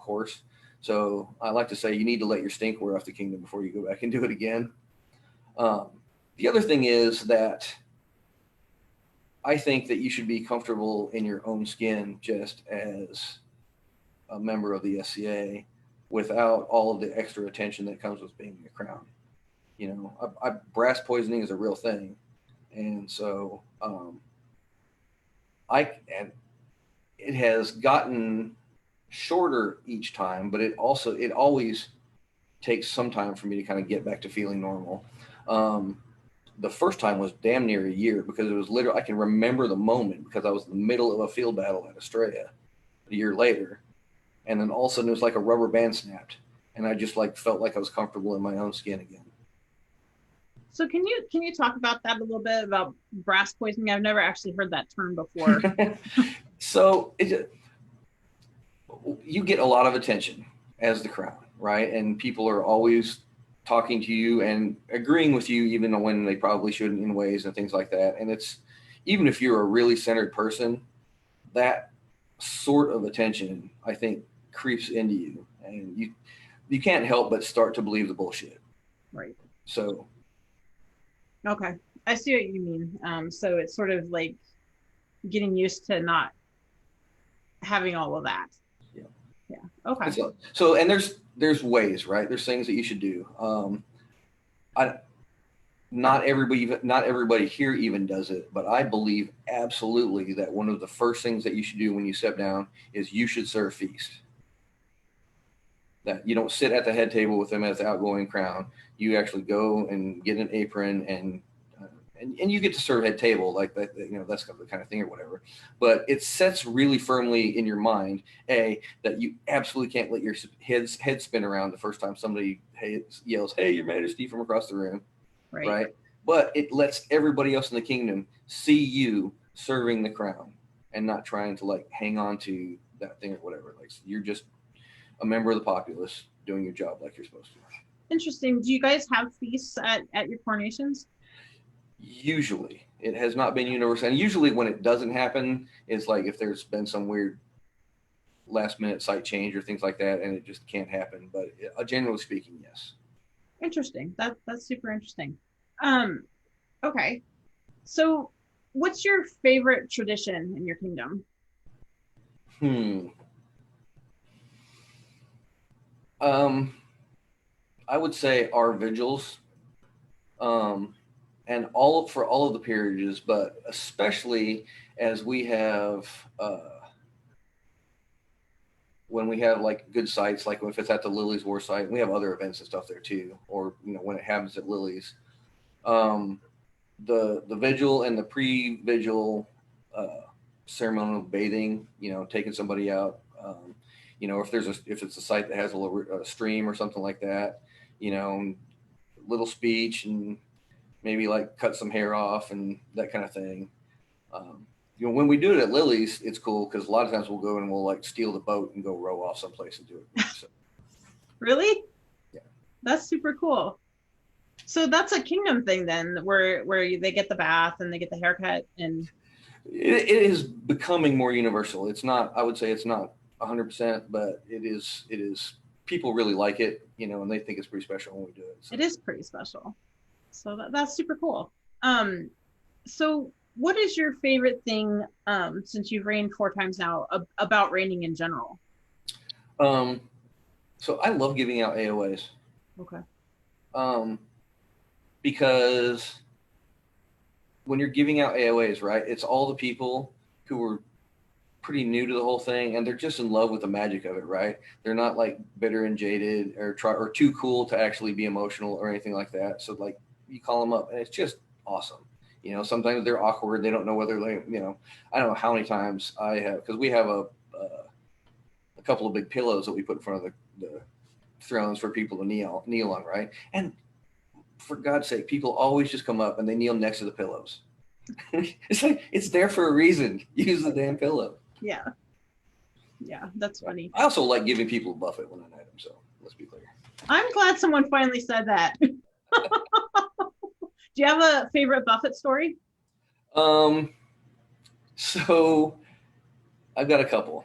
course. So I like to say you need to let your stink wear off the kingdom before you go back and do it again. Um, the other thing is that I think that you should be comfortable in your own skin just as a member of the SCA without all of the extra attention that comes with being in the crown. You know, brass poisoning is a real thing. And so and it has gotten shorter each time, but it always takes some time for me to kind of get back to feeling normal. The first time was damn near a year because it was literally, I can remember the moment because I was in the middle of a field battle at Estrella a year later. And then all of a sudden it was like a rubber band snapped. And I just like felt like I was comfortable in my own skin again. So can you talk about that a little bit about brass poisoning? I've never actually heard that term before. So you get a lot of attention as the crown, right? And people are always talking to you and agreeing with you, even when they probably shouldn't in ways and things like that. And it's, even if you're a really centered person, that sort of attention, I think, creeps into you, and you can't help but start to believe the bullshit. Right. So Okay. I see what you mean. So it's sort of like getting used to not having all of that. yeah, Yeah. Okay. so and there's ways, right? There's things that you should do. I not everybody here even does it, but I believe absolutely that one of the first things that you should do when you step down is you should serve feast. That you don't sit at the head table with them as the outgoing crown. You actually go and get an apron and you get to serve at table like that. You know, that's the kind of thing or whatever. But it sets really firmly in your mind that you absolutely can't let your head spin around the first time somebody yells, "Hey, Your Majesty," from across the room, Right. right? But it lets everybody else in the kingdom see you serving the crown and not trying to like hang on to that thing or whatever. Like you're just a member of the populace doing your job like you're supposed to. Interesting. Do you guys have feasts at your coronations? Usually, it has not been universal, and usually when it doesn't happen is like if there's been some weird last minute site change or things like that, and it just can't happen. But generally speaking, yes. Interesting. That's super interesting. Um, okay. So what's your favorite tradition in your kingdom? Hmm. Um, I would say our vigils, and all of the peerages, but especially as we have when we have like good sites, like if it's at the Lily's War site, we have other events and stuff there too, or when it happens at Lily's. Um, the vigil and the pre-vigil ceremonial bathing, taking somebody out. If it's a site that has a stream or something like that, little speech and maybe like cut some hair off and that kind of thing. When we do it at Lily's, it's cool because a lot of times we'll go and we'll like steal the boat and go row off someplace and do it. So, Really? yeah. That's super cool. So that's a kingdom thing then, where they get the bath and they get the haircut and it is becoming more universal. It's not. I would say it's not 100%, but it is. It is. People really like it, and they think it's pretty special when we do it. So. It is pretty special. So that's super cool. So what is your favorite thing, since you've reigned 4 times now, about reigning in general? So I love giving out AOAs. Okay. Because when you're giving out AOAs, right, it's all the people who were pretty new to the whole thing, and they're just in love with the magic of it, right? They're not like bitter and jaded or too cool to actually be emotional or anything like that. So like you call them up, and it's just awesome. Sometimes they're awkward. They don't know whether they, I don't know how many times I have, because we have a couple of big pillows that we put in front of the thrones for people to kneel on, right? And for God's sake, people always just come up and they kneel next to the pillows. It's like, it's there for a reason. Use the damn pillow. Yeah. Yeah, that's funny. I also like giving people a buffet when I night them, so let's be clear. I'm glad someone finally said that. Do you have a favorite Buffett story? So I've got a couple.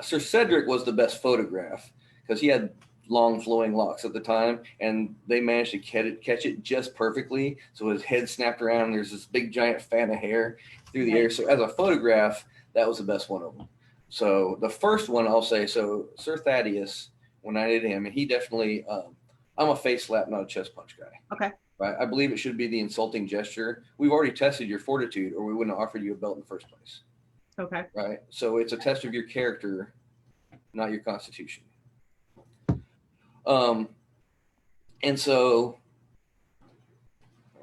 Sir Cedric was the best photograph because he had long flowing locks at the time, and they managed to catch it just perfectly. So his head snapped around, and there's this big giant fan of hair through the air. So as a photograph, that was the best one of them. So the first one I'll say, so Sir Thaddeus, when I did him, and he definitely, I'm a face slap, not a chest punch guy. Okay. Right. I believe it should be the insulting gesture. We've already tested your fortitude, or we wouldn't have offered you a belt in the first place. Okay. Right. So it's a test of your character, not your constitution. And so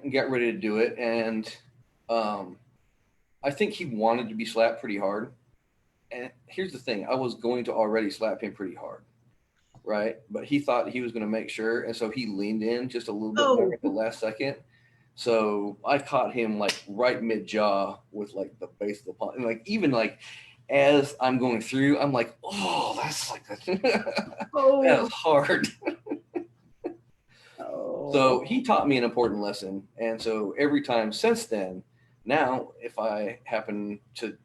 I got ready to do it, and I think he wanted to be slapped pretty hard. And here's the thing, I was going to already slap him pretty hard, right? But he thought he was going to make sure, and so he leaned in just a little bit more at the last second. So I caught him like right mid jaw with like the base of the palm, and like even like as I'm going through, I'm like, oh, that's like that was hard. So he taught me an important lesson, and so every time since then, now if I happen to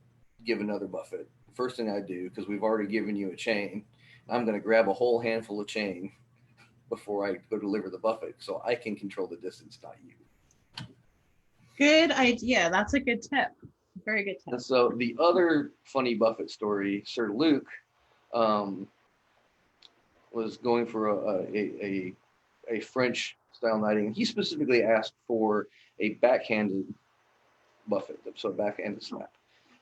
give another buffet, first thing I do, because we've already given you a chain, I'm going to grab a whole handful of chain before I go deliver the buffet, so I can control the distance, not you. Good idea. That's a good tip. Very good tip. And so the other funny buffet story, Sir Luke was going for a French style knighting. He specifically asked for a backhanded buffet, so a backhanded slap.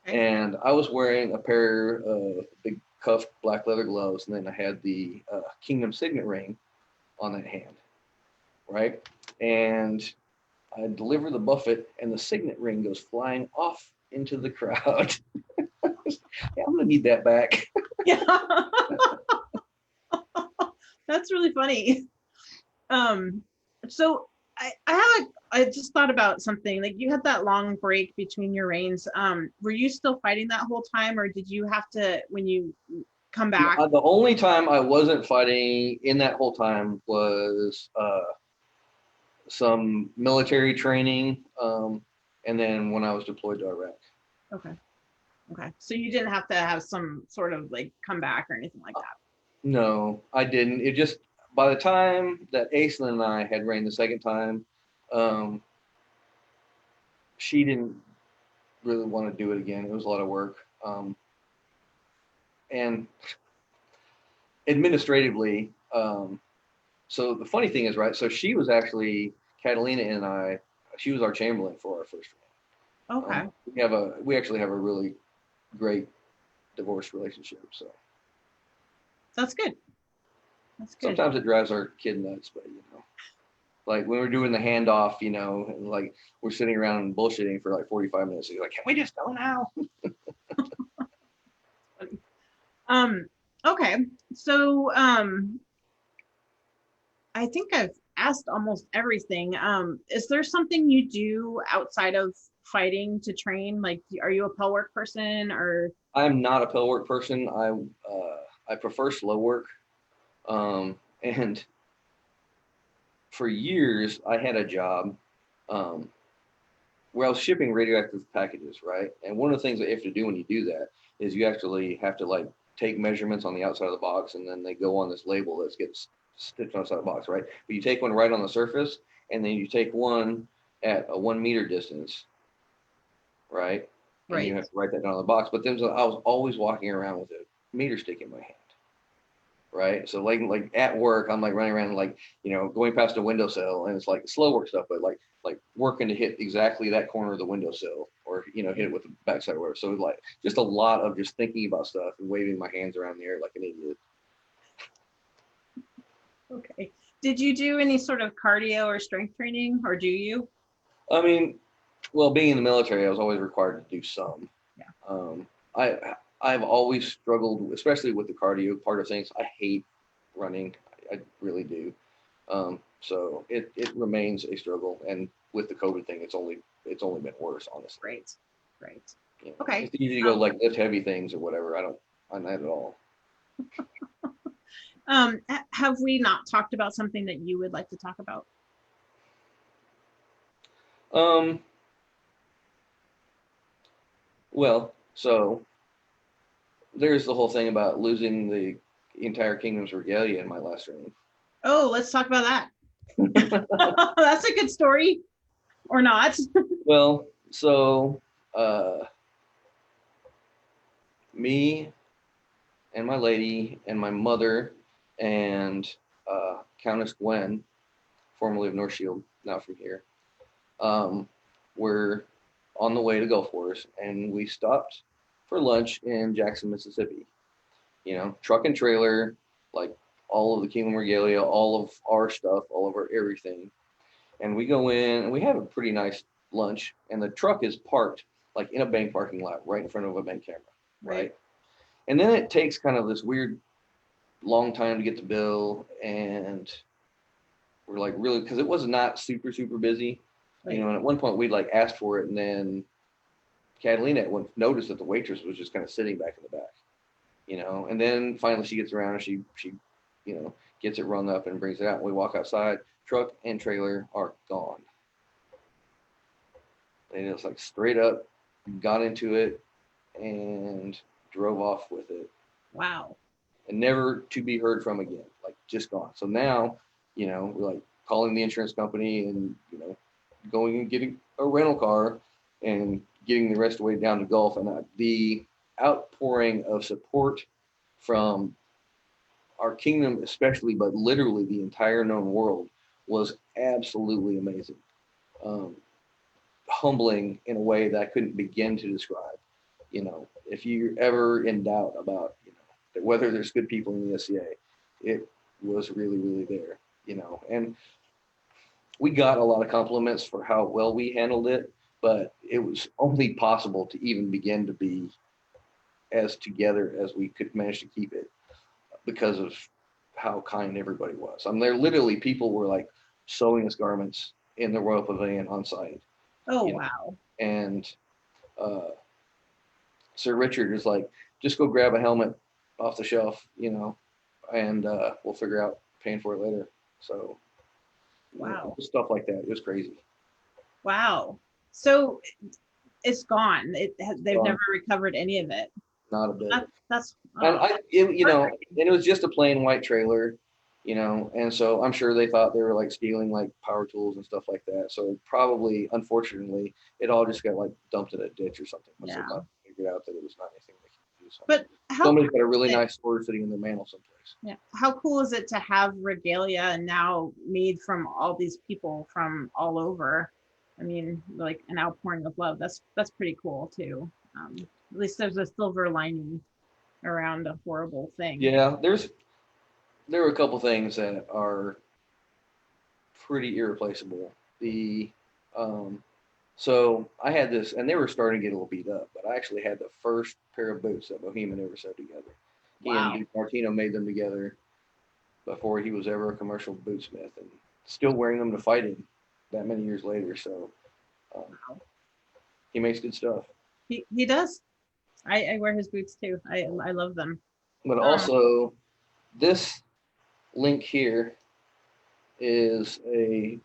Okay. And I was wearing a pair of big cuffed black leather gloves, and then I had the Kingdom signet ring on that hand, right? And I deliver the buffet, and the signet ring goes flying off into the crowd. Yeah, I'm gonna need that back. Yeah. That's really funny. So I just thought about something. Like, you had that long break between your reigns. Were you still fighting that whole time, or did you have to, when you come back? The only time I wasn't fighting in that whole time was some military training, and then when I was deployed to Iraq. Okay. So you didn't have to have some sort of like comeback or anything like that? No, I didn't. It just, by the time that Aislinn and I had reigned the second time, she didn't really want to do it again. It was a lot of work. And administratively, so the funny thing is, right, so she was actually, Catalina and I, she was our chamberlain for our first reign. Okay. We actually have a really great divorce relationship, so. That's good. Sometimes it drives our kid nuts, but like when we're doing the handoff, and like we're sitting around and bullshitting for like 45 minutes. He's like, "Can we just go now?" Okay. So I think I've asked almost everything. Is there something you do outside of fighting to train? Like, are you a pell work person, or? I'm not a pell work person. I prefer slow work. And for years I had a job where I was shipping radioactive packages, right? And one of the things that you have to do when you do that is you actually have to like take measurements on the outside of the box, and then they go on this label that gets stitched outside the box, right? But you take one right on the surface, and then you take one at a 1 meter distance, right? And you have to write that down on the box. But then I was always walking around with a meter stick in my hand. right? So like at work, I'm like running around like going past a windowsill, and it's like slow work stuff, but like working to hit exactly that corner of the windowsill, or hit it with the backside or whatever. So like just a lot of just thinking about stuff and waving my hands around the air like an idiot. Okay. Did you do any sort of cardio or strength training, or do you? I mean, well, being in the military, I was always required to do some. Yeah. I've always struggled, especially with the cardio part of things. I hate running. I really do. So it remains a struggle, and with the COVID thing, it's only been worse, honestly. Great. Great. Okay. It's easy to go like lift heavy things or whatever. I'm not at all. Have we not talked about something that you would like to talk about? Well, so there's the whole thing about losing the entire kingdom's regalia in my last reign. Oh, let's talk about that. That's a good story, or not? Well, so me and my lady and my mother and Countess Gwen, formerly of North Shield, now from here, were on the way to Gulf Wars, and we stopped for lunch in Jackson, Mississippi. Truck and trailer, like all of the Kingdom Regalia, all of our stuff, all of our everything. And we go in and we have a pretty nice lunch, and the truck is parked like in a bank parking lot right in front of a bank camera, right? And then it takes kind of this weird long time to get the bill, and we're like really, because it was not super busy, and at one point we'd like asked for it, and then Catalina at once noticed that the waitress was just kind of sitting back in the back, and then finally she gets around and she gets it rung up and brings it out, and we walk outside, truck and trailer are gone. And it's like straight up got into it and drove off with it. Wow. And never to be heard from again, like just gone. So now, we're like calling the insurance company and, going and getting a rental car and getting the rest of the way down to Gulf. And the outpouring of support from our kingdom, especially, but literally the entire known world, was absolutely amazing. Humbling in a way that I couldn't begin to describe. If you're ever in doubt about, whether there's good people in the SCA, it was really there, and we got a lot of compliments for how well we handled it, but it was only possible to even begin to be as together as we could manage to keep it because of how kind everybody was. There literally people were like sewing us garments in the Royal Pavilion on site. Oh, wow. And Sir Richard is like, just go grab a helmet off the shelf, and we'll figure out paying for it later. So, wow, stuff like that. It was crazy. Wow. So it's gone. They've never recovered any of it. Not a bit. That's and it was just a plain white trailer, and so I'm sure they thought they were like stealing like power tools and stuff like that. So probably, unfortunately, it all just got like dumped in a ditch or something. Yeah. They figured out that it was not anything they could do. But somebody's got a really nice sword sitting in their mantle someplace. Yeah. How cool is it to have regalia now made from all these people from all over? I mean, like an outpouring of love. That's pretty cool too. At least there's a silver lining around a horrible thing. Yeah, there were a couple things that are pretty irreplaceable. So I had this, and they were starting to get a little beat up, but I actually had the first pair of boots that Bohemian ever sewed together. Wow. He and Martino made them together before he was ever a commercial bootsmith, and still wearing them to fight in that many years later. So he makes good stuff. He does. I wear his boots too. I love them. But also, this link here is I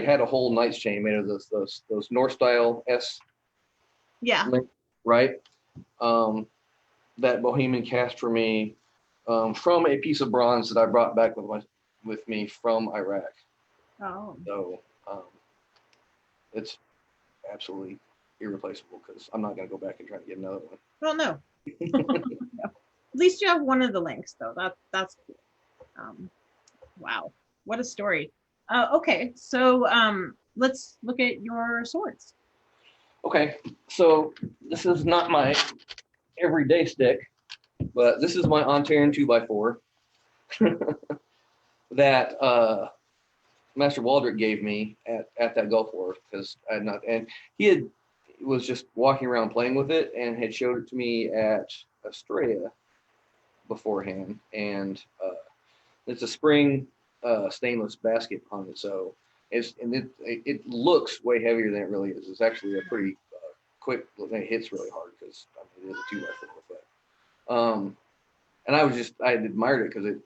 had a whole knight's chain made of those North style S. Yeah. Link, right. That Bohemian cast for me from a piece of bronze that I brought back with me from Iraq. Oh. So it's absolutely irreplaceable because I'm not going to go back and try to get another one. Well, no. No. At least you have one of the links, though. That's cool. Wow, what a story. Okay, so let's look at your swords. Okay, so this is not my everyday stick, but this is my Ontaran 2x4 that Master Waldrick gave me at that Gulf War because I had not, and he was just walking around playing with it and had showed it to me at Estrella beforehand, and it's a spring stainless basket on it, so it looks way heavier than it really is. It's actually a pretty quick. It hits really hard because it is a 2x4. But and I had admired it because it,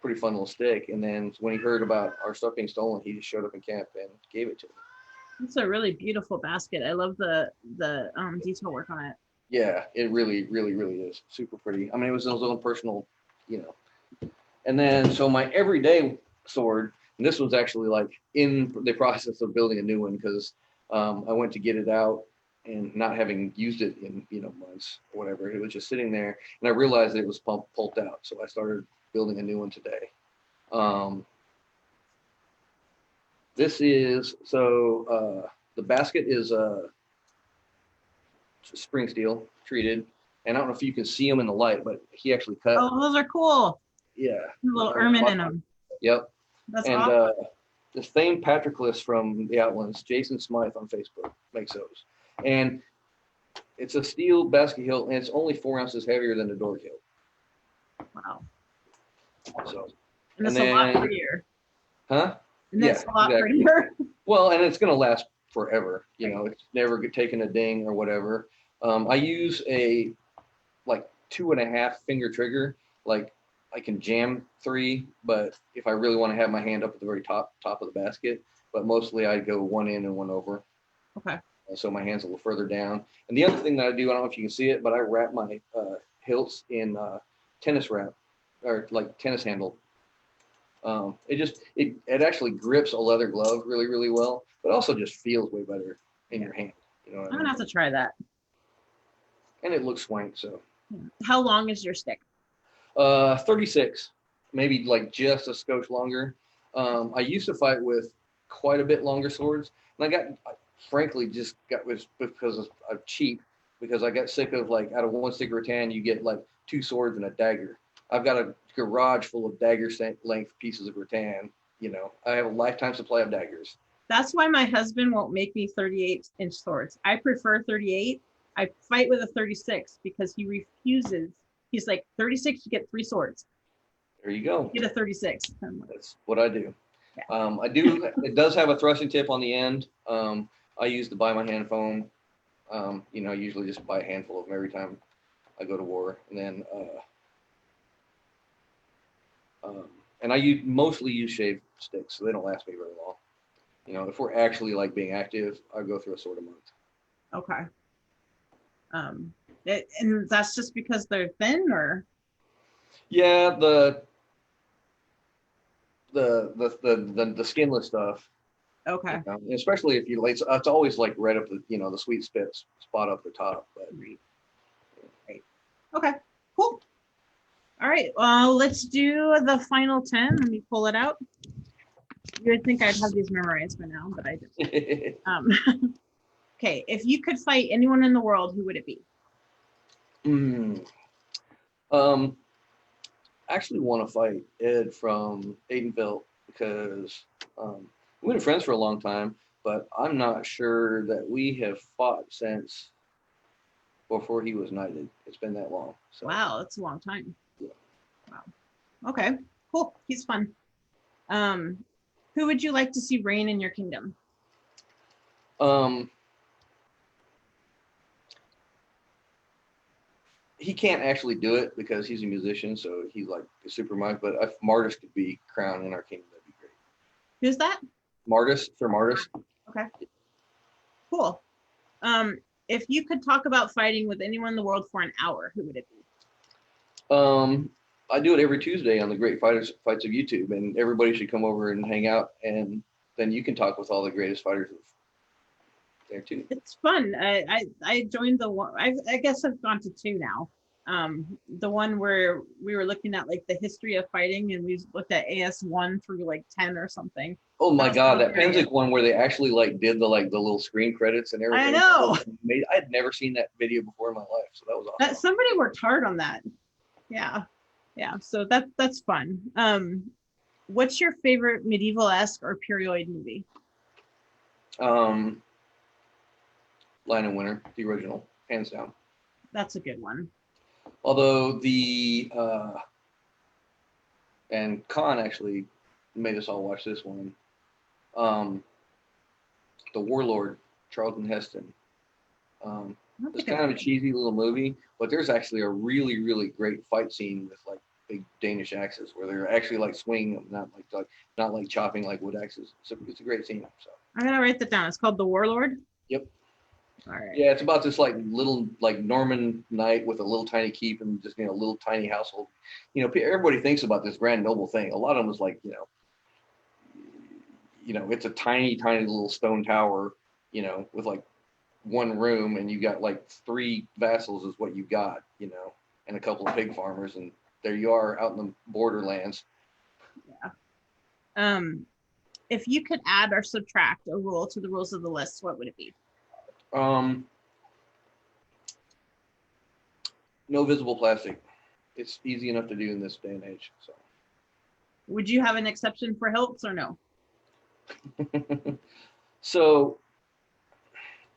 pretty fun little stick. And then when he heard about our stuff being stolen, he just showed up in camp and gave it to me. It's a really beautiful basket. I love the detail work on it. Yeah, it really, really, really is super pretty. I mean, it was his own personal, And then so my everyday sword, and this was actually like in the process of building a new one because I went to get it out and not having used it in months or whatever, it was just sitting there, and I realized that it was pulped out, so I started building a new one today. This is the basket is spring steel treated, and I don't know if you can see them in the light, but he actually cut. Oh, those are cool. Yeah, a little ermine in them. Yep. That's and awesome. The famed Patroclus from the Outlands, Jason Smythe on Facebook, makes those. And it's a steel basket hilt, and it's only 4 ounces heavier than the door hilt. Wow. So, and it's a lot prettier. Huh? And it's a lot prettier. Well, and it's going to last forever. It's never taken a ding or whatever. I use a like 2.5 finger trigger. Like I can jam 3, but if I really want to have my hand up at the very top of the basket, but mostly I go one in and one over. Okay. So my hand's a little further down. And the other thing that I do, I don't know if you can see it, but I wrap my hilts in tennis wrap or like tennis handle. It actually grips a leather glove really, really well, but also just feels way better in your hand. I'm gonna have to try that. And it looks swank. So. How long is your stick? 36, maybe like just a skosh longer. I used to fight with quite a bit longer swords, and I frankly was because I'm cheap, because I got sick of like out of 1 stick rattan you get like 2 swords and a dagger. I've got a garage full of dagger length pieces of rattan. I have a lifetime supply of daggers. That's why my husband won't make me 38-inch swords. I prefer 38. I fight with a 36 because he refuses. He's like, 36, you get 3 swords. There you go. Get a 36. That's what I do. Yeah. It does have a thrusting tip on the end. I use the buy my hand foam. I usually just buy a handful of them every time I go to war. And then, and I mostly use shaved sticks, so they don't last me very long. If we're actually like being active, I go through a sword a month. Okay. And that's just because they're thin, or? Yeah, the skinless stuff. Okay. Especially if it's always like right up the sweet spot up the top. But. Right. Okay. Cool. All right. Well, let's do the final 10. Let me pull it out. You would think I'd have these memorized by now, but I didn't. Okay. If you could fight anyone in the world, who would it be? I actually want to fight Ed from Aidenville because we've been friends for a long time, but I'm not sure that we have fought since before he was knighted. It's been that long. So. Wow, that's a long time. Yeah. Wow. Okay, cool. He's fun. Who would you like to see reign in your kingdom? He can't actually do it because he's a musician, so he's like a super mic. But if Martis could be crowned in our kingdom, that'd be great. Who's that? Martis, Sir Martis. Okay. Cool. If you could talk about fighting with anyone in the world for an hour, who would it be? I do it every Tuesday on the Great Fights of YouTube, and everybody should come over and hang out, and then you can talk with all the greatest fighters there too. It's fun. I joined the one. I guess I've gone to 2 now. The one where we were looking at like the history of fighting, and we looked at AS1 through like 10 or something. Oh That my was God, that hilarious. Penzic one where they actually like did the like the little screen credits and I everything. That know was amazing. I had never seen that video before in my life, so that was that awesome. somebody worked hard on that. Yeah, yeah. So that's fun. What's your favorite medieval-esque or period movie? Um, Lion and Winter, the original, hands down. That's a good one. Although the and Khan actually made us all watch this one. Um, the Warlord, Charlton Heston. Um, I don't it's think I've kind of a seen cheesy little movie, but there's actually a really, really great fight scene with like big Danish axes where they're actually like swinging them, not like chopping like wood axes. So it's a great scene. So. I'm gonna write that down. It's called The Warlord. Yep. All right. Yeah, it's about this like little like Norman knight with a little tiny keep and just little tiny household. Everybody thinks about this grand noble thing. A lot of them is like it's a tiny tiny little stone tower, with like one room, and you got like three vassals is what you got, and a couple of pig farmers, and there you are out in the borderlands. Yeah. If you could add or subtract a rule to the rules of the list, what would it be? No visible plastic. It's easy enough to do in this day and age. So. Would you have an exception for hilts or no? So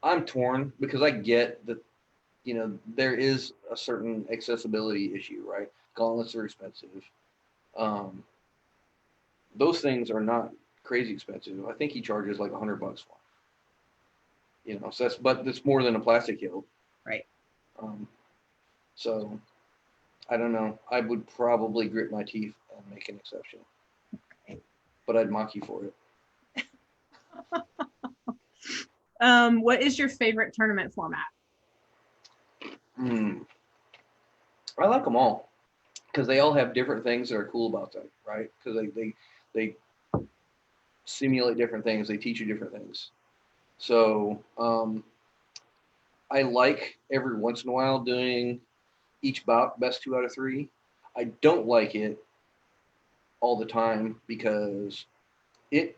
I'm torn because I get that, there is a certain accessibility issue, right? Gauntlets are expensive. Um, those things are not crazy expensive. I think he charges like $100 for them. So but it's more than a plastic hilt. Right. So I don't know. I would probably grit my teeth and make an exception. Okay. But I'd mock you for it. What is your favorite tournament format? I like them all because they all have different things that are cool about them, right? Because they simulate different things. They teach you different things. So I like every once in a while doing each bout best 2 out of 3. I don't like it all the time because it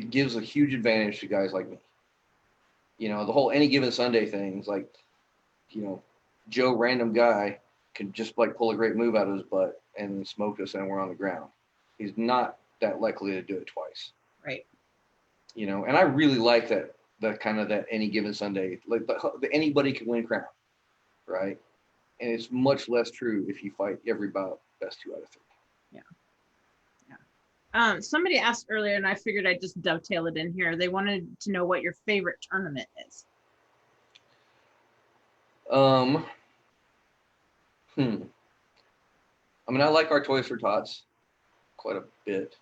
gives a huge advantage to guys like me. The whole any given Sunday things, like, Joe random guy could just like pull a great move out of his butt and smoke us and we're on the ground. He's not that likely to do it twice. Right. And I really like that kind of that any given Sunday, like the anybody can win crown, right? And it's much less true if you fight every bout best 2 out of 3. Yeah. Somebody asked earlier, and I figured I'd just dovetail it in here. They wanted to know what your favorite tournament is. I mean, I like our Toys for Tots quite a bit.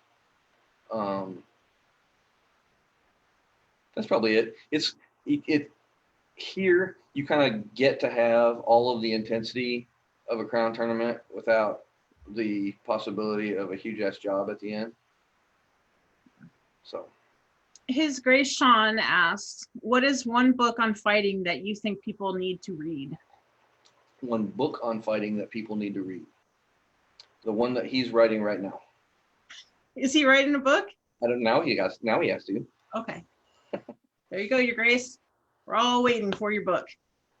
That's probably it. It here you kind of get to have all of the intensity of a crown tournament without the possibility of a huge ass job at the end. So His Grace Sean asked, what is one book on fighting that you think people need to read? One book on fighting that people need to read. The one that he's writing right now. Is he writing a book? I don't know. Now he has to. Okay. There you go, Your Grace. We're all waiting for your book.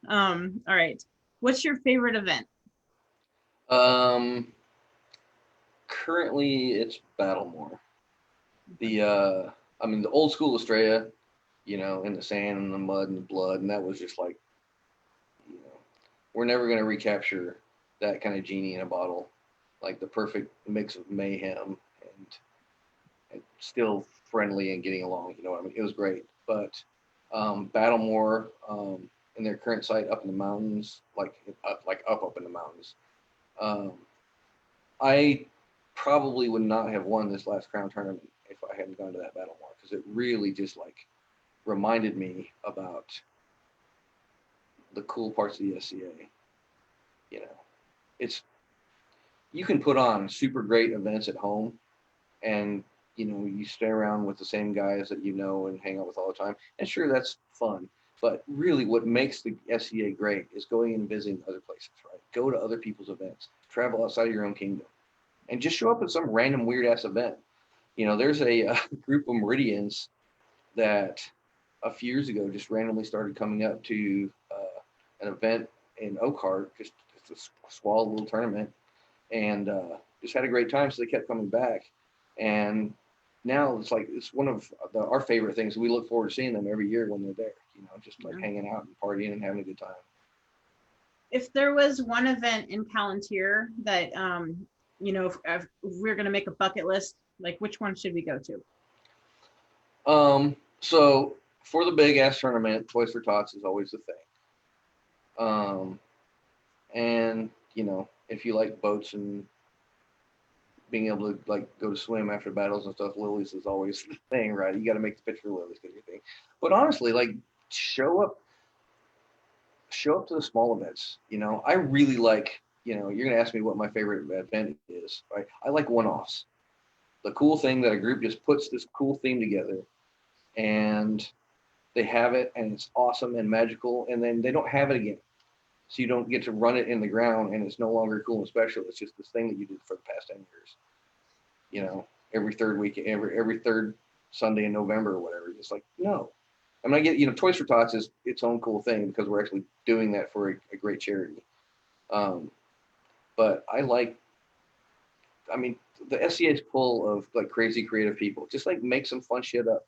All right. What's your favorite event? Currently it's Battlemore. The old school Estrella, in the sand and the mud and the blood, and that was just like, we're never gonna recapture that kind of genie in a bottle, like the perfect mix of mayhem and still friendly and getting along. It was great. But Battlemore, in their current site up in the mountains, up in the mountains. I probably would not have won this last crown tournament if I hadn't gone to that Battlemore, because it really just like reminded me about the cool parts of the SCA. You can put on super great events at home, and you stay around with the same guys that and hang out with all the time, and sure, that's fun. But really, what makes the SCA great is going and visiting other places, right? Go to other people's events, travel outside of your own kingdom, and just show up at some random weird ass event. There's a group of Meridians that a few years ago just randomly started coming up to an event in Oakhart, just a small little tournament, and just had a great time. So they kept coming back, and now it's one of our favorite things. We look forward to seeing them every year when they're there. Just like hanging out and partying and having a good time. If there was one event in Calontir that if we're going to make a bucket list, like which one should we go to? So for the big ass tournament, Toys for Tots is always the thing. And if you like boats and being able to like go to swim after battles and stuff, Lily's is always the thing, right? You got to make the picture of Lily's because your thing. But honestly, like show up to the small events. I really like. You're gonna ask me what my favorite event is, right? I like one-offs. The cool thing that a group just puts this cool theme together, and they have it, and it's awesome and magical, and then they don't have it again. So you don't get to run it in the ground, and it's no longer cool and special. It's just this thing that you did for the past 10 years. Every third week, every third Sunday in November or whatever. It's like, no. I mean, I get, Toys for Tots is its own cool thing because we're actually doing that for a great charity. But the SCA is full of like crazy creative people. Just like make some fun shit up.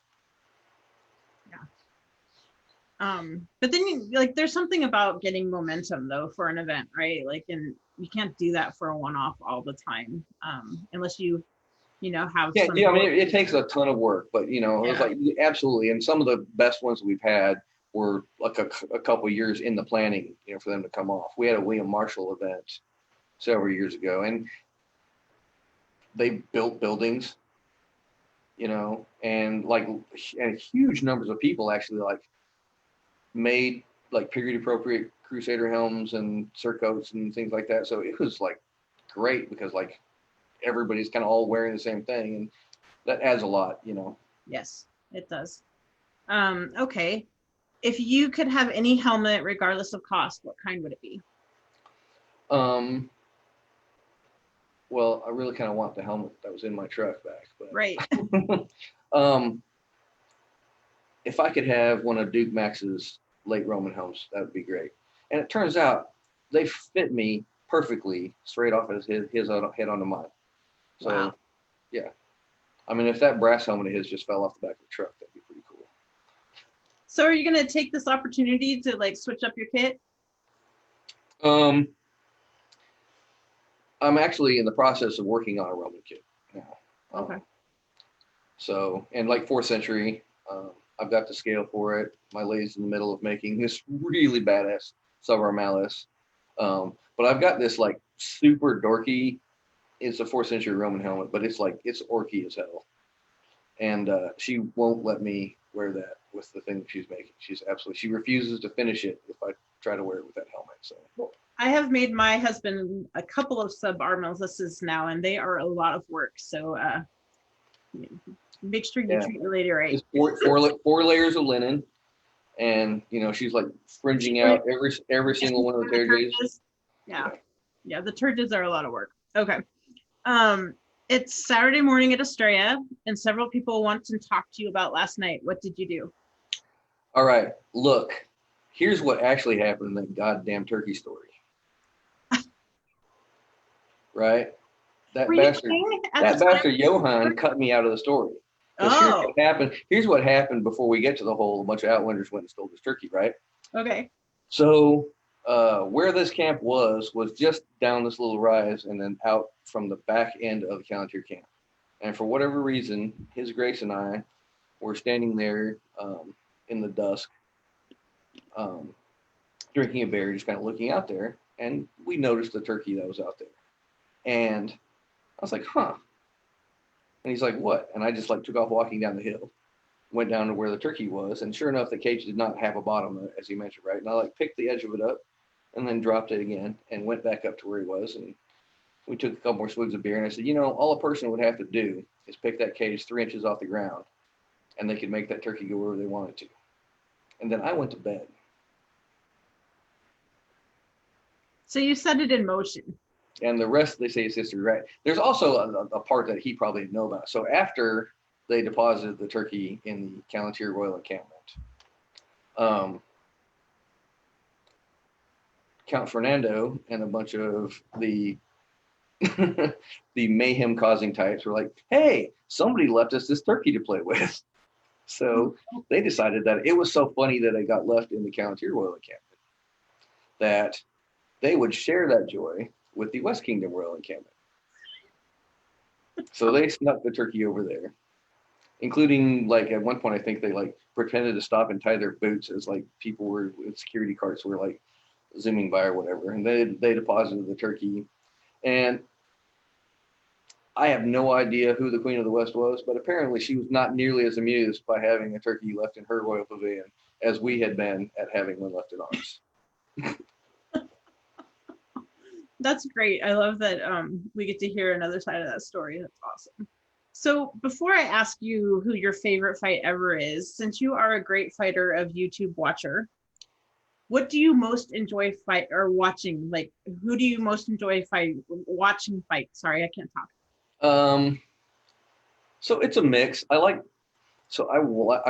But then there's something about getting momentum though for an event, right? And you can't do that for a one-off all the time, unless you have. Yeah, I mean, it takes a ton of work, but it was like absolutely. And some of the best ones we've had were like a couple years in the planning, for them to come off. We had a William Marshall event several years ago, and they built buildings, and huge numbers of people actually made period appropriate Crusader helms and surcoats and things like that. So it was great because everybody's kind of all wearing the same thing, and that adds a lot. Yes, it does. Okay, if you could have any helmet regardless of cost, what kind would it be? Well, I really kind of want the helmet that was in my truck back, but right. If I could have one of Duke Max's late Roman helms, that would be great. And it turns out they fit me perfectly straight off his head onto mine. So, wow. Yeah. I mean, if that brass helmet of his just fell off the back of the truck, that'd be pretty cool. So are you going to take this opportunity to switch up your kit? I'm actually in the process of working on a Roman kit now. Okay. So, and 4th century, I've got the scale for it. My lady's in the middle of making this really badass Subar Malice. But I've got this super dorky, it's a 4th century Roman helmet, but it's orky as hell. And she won't let me wear that with the thing that she's making. She refuses to finish it if I try to wear it with that helmet. So I have made my husband a couple of Subar Malices now, and they are a lot of work. So make sure you treat your lady right. It's four layers of linen, and she's fringing out every single one of the turges. Yeah, the turges are a lot of work. Okay. It's Saturday morning at Estrella, and several people want to talk to you about last night. What did you do? All right, look, here's what actually happened in that goddamn turkey story. Right? That bastard Johann cut me out of the story. Oh. Here's what happened before we get to the whole bunch of Outlanders went and stole this turkey, right? Okay. So where this camp was just down this little rise and then out from the back end of the Calontir camp. And for whatever reason, His Grace and I were standing there in the dusk, drinking a beer, just kind of looking out there, and we noticed the turkey that was out there. And I was like, huh. And he's like, what? And I just took off walking down the hill, went down to where the turkey was, and sure enough, the cage did not have a bottom, as you mentioned, right? And I picked the edge of it up and then dropped it again and went back up to where he was. And we took a couple more swigs of beer, and I said, all a person would have to do is pick that cage 3 inches off the ground, and they could make that turkey go wherever they wanted to. And then I went to bed. So you set it in motion. And the rest, they say, is history, right? There's also a part that he probably didn't know about. So after they deposited the turkey in the Calontir Royal Encampment, Count Fernando and a bunch of the the mayhem causing types were like, hey, somebody left us this turkey to play with. So they decided that it was so funny that it got left in the Calontir Royal Encampment that they would share that joy with the West Kingdom Royal Encampment. So they snuck the turkey over there, including, like, at one point, I think they like pretended to stop and tie their boots as like people were with security carts were like zooming by or whatever. And they deposited the turkey. And I have no idea who the Queen of the West was, but apparently she was not nearly as amused by having a turkey left in her royal pavilion as we had been at having one left in ours. That's great. I love that we get to hear another side of that story. That's awesome. So before I ask you who your favorite fight ever is, since you are a great fighter of YouTube watcher, what do you most enjoy fight or watching? Like, who do you most enjoy watching fight? Sorry, I can't talk. So it's a mix. I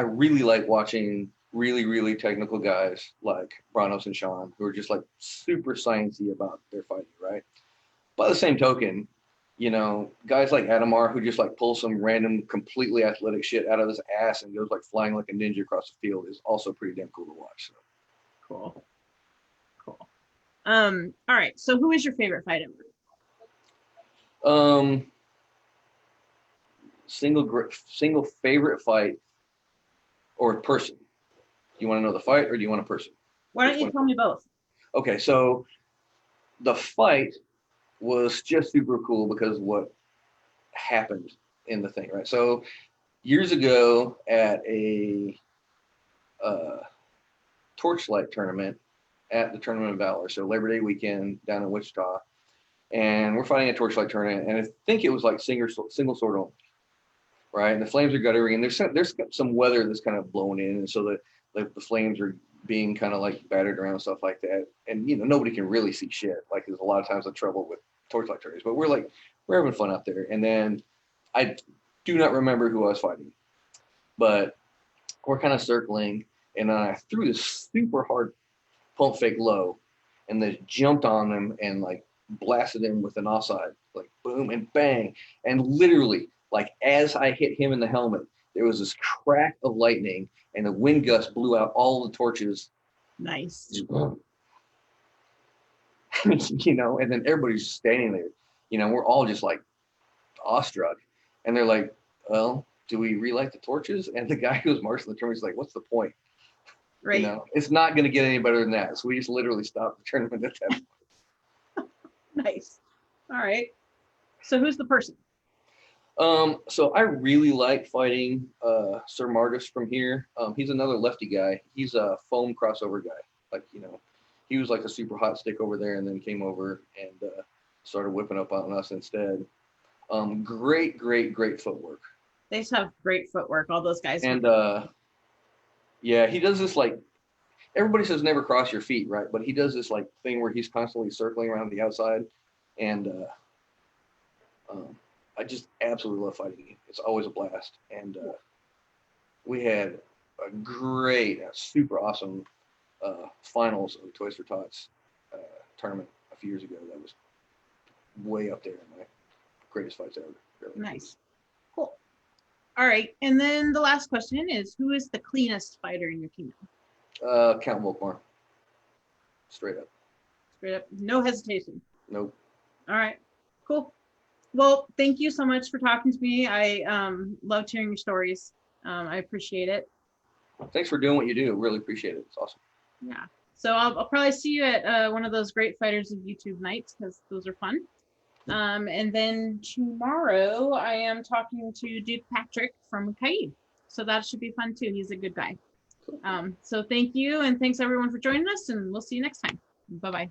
really like watching really technical guys like Branos and Sean, who are just like super sciencey about their fighting, right? By the same token, you know, guys like Adamar, who just like pulls some random completely athletic shit out of his ass and goes like flying like a ninja across the field, is also pretty damn cool to watch. So. Cool. All right, so who is your favorite fight ever? Single favorite fight or person. Do you want to know the fight or do you want a person? Why don't you tell me both? Okay, so the fight was just super cool because of what happened in the thing, right? So years ago at a torchlight tournament at the Tournament of Valor, so Labor Day weekend down in Wichita, and we're fighting a torchlight tournament, and I think it was like single sword only, right? And the flames are guttering, and there's some weather that's kind of blowing in, and so the flames are being kind of like battered around, stuff like that. And, you know, nobody can really see shit. Like, there's a lot of times the trouble with torchlight tournaments, but we're having fun out there. And then I do not remember who I was fighting, but we're kind of circling, and I threw this super hard pump fake low, and then jumped on him and like blasted him with an offside, like boom and bang. And literally, like, as I hit him in the helmet, there was this crack of lightning, and the wind gust blew out all the torches. Nice. You know, and then everybody's standing there. You know, we're all just like awestruck. And they're like, well, do we relight the torches? And the guy who was marshaling the tournament is like, what's the point? Right. You know, it's not going to get any better than that. So we just literally stopped the tournament at that point. Nice. All right. So who's the person? So I really like fighting Sir Margus from here. He's another lefty guy. He's a foam crossover guy. Like, you know, he was like a super hot stick over there and then came over and started whipping up on us instead. Great footwork. They just have great footwork, all those guys. And yeah, he does this, like, everybody says never cross your feet, right? But he does this like thing where he's constantly circling around the outside. And I just absolutely love fighting him. It's always a blast. And we had a great, super awesome finals of Toys for Tots tournament a few years ago. That was way up there in my greatest fights ever. Really. Nice. Cool. All right. And then the last question is, who is the cleanest fighter in your kingdom? Count Volkmar. Straight up. Straight up. No hesitation. Nope. All right. Cool. Well, thank you so much for talking to me. I loved hearing your stories. I appreciate it. Thanks for doing what you do. Really appreciate it. It's awesome. Yeah. So I'll probably see you at one of those Great Fighters of YouTube nights, because those are fun. And then tomorrow I am talking to Duke Patrick from Kaib. So that should be fun too. He's a good guy. So thank you. And thanks everyone for joining us, and we'll see you next time. Bye-bye.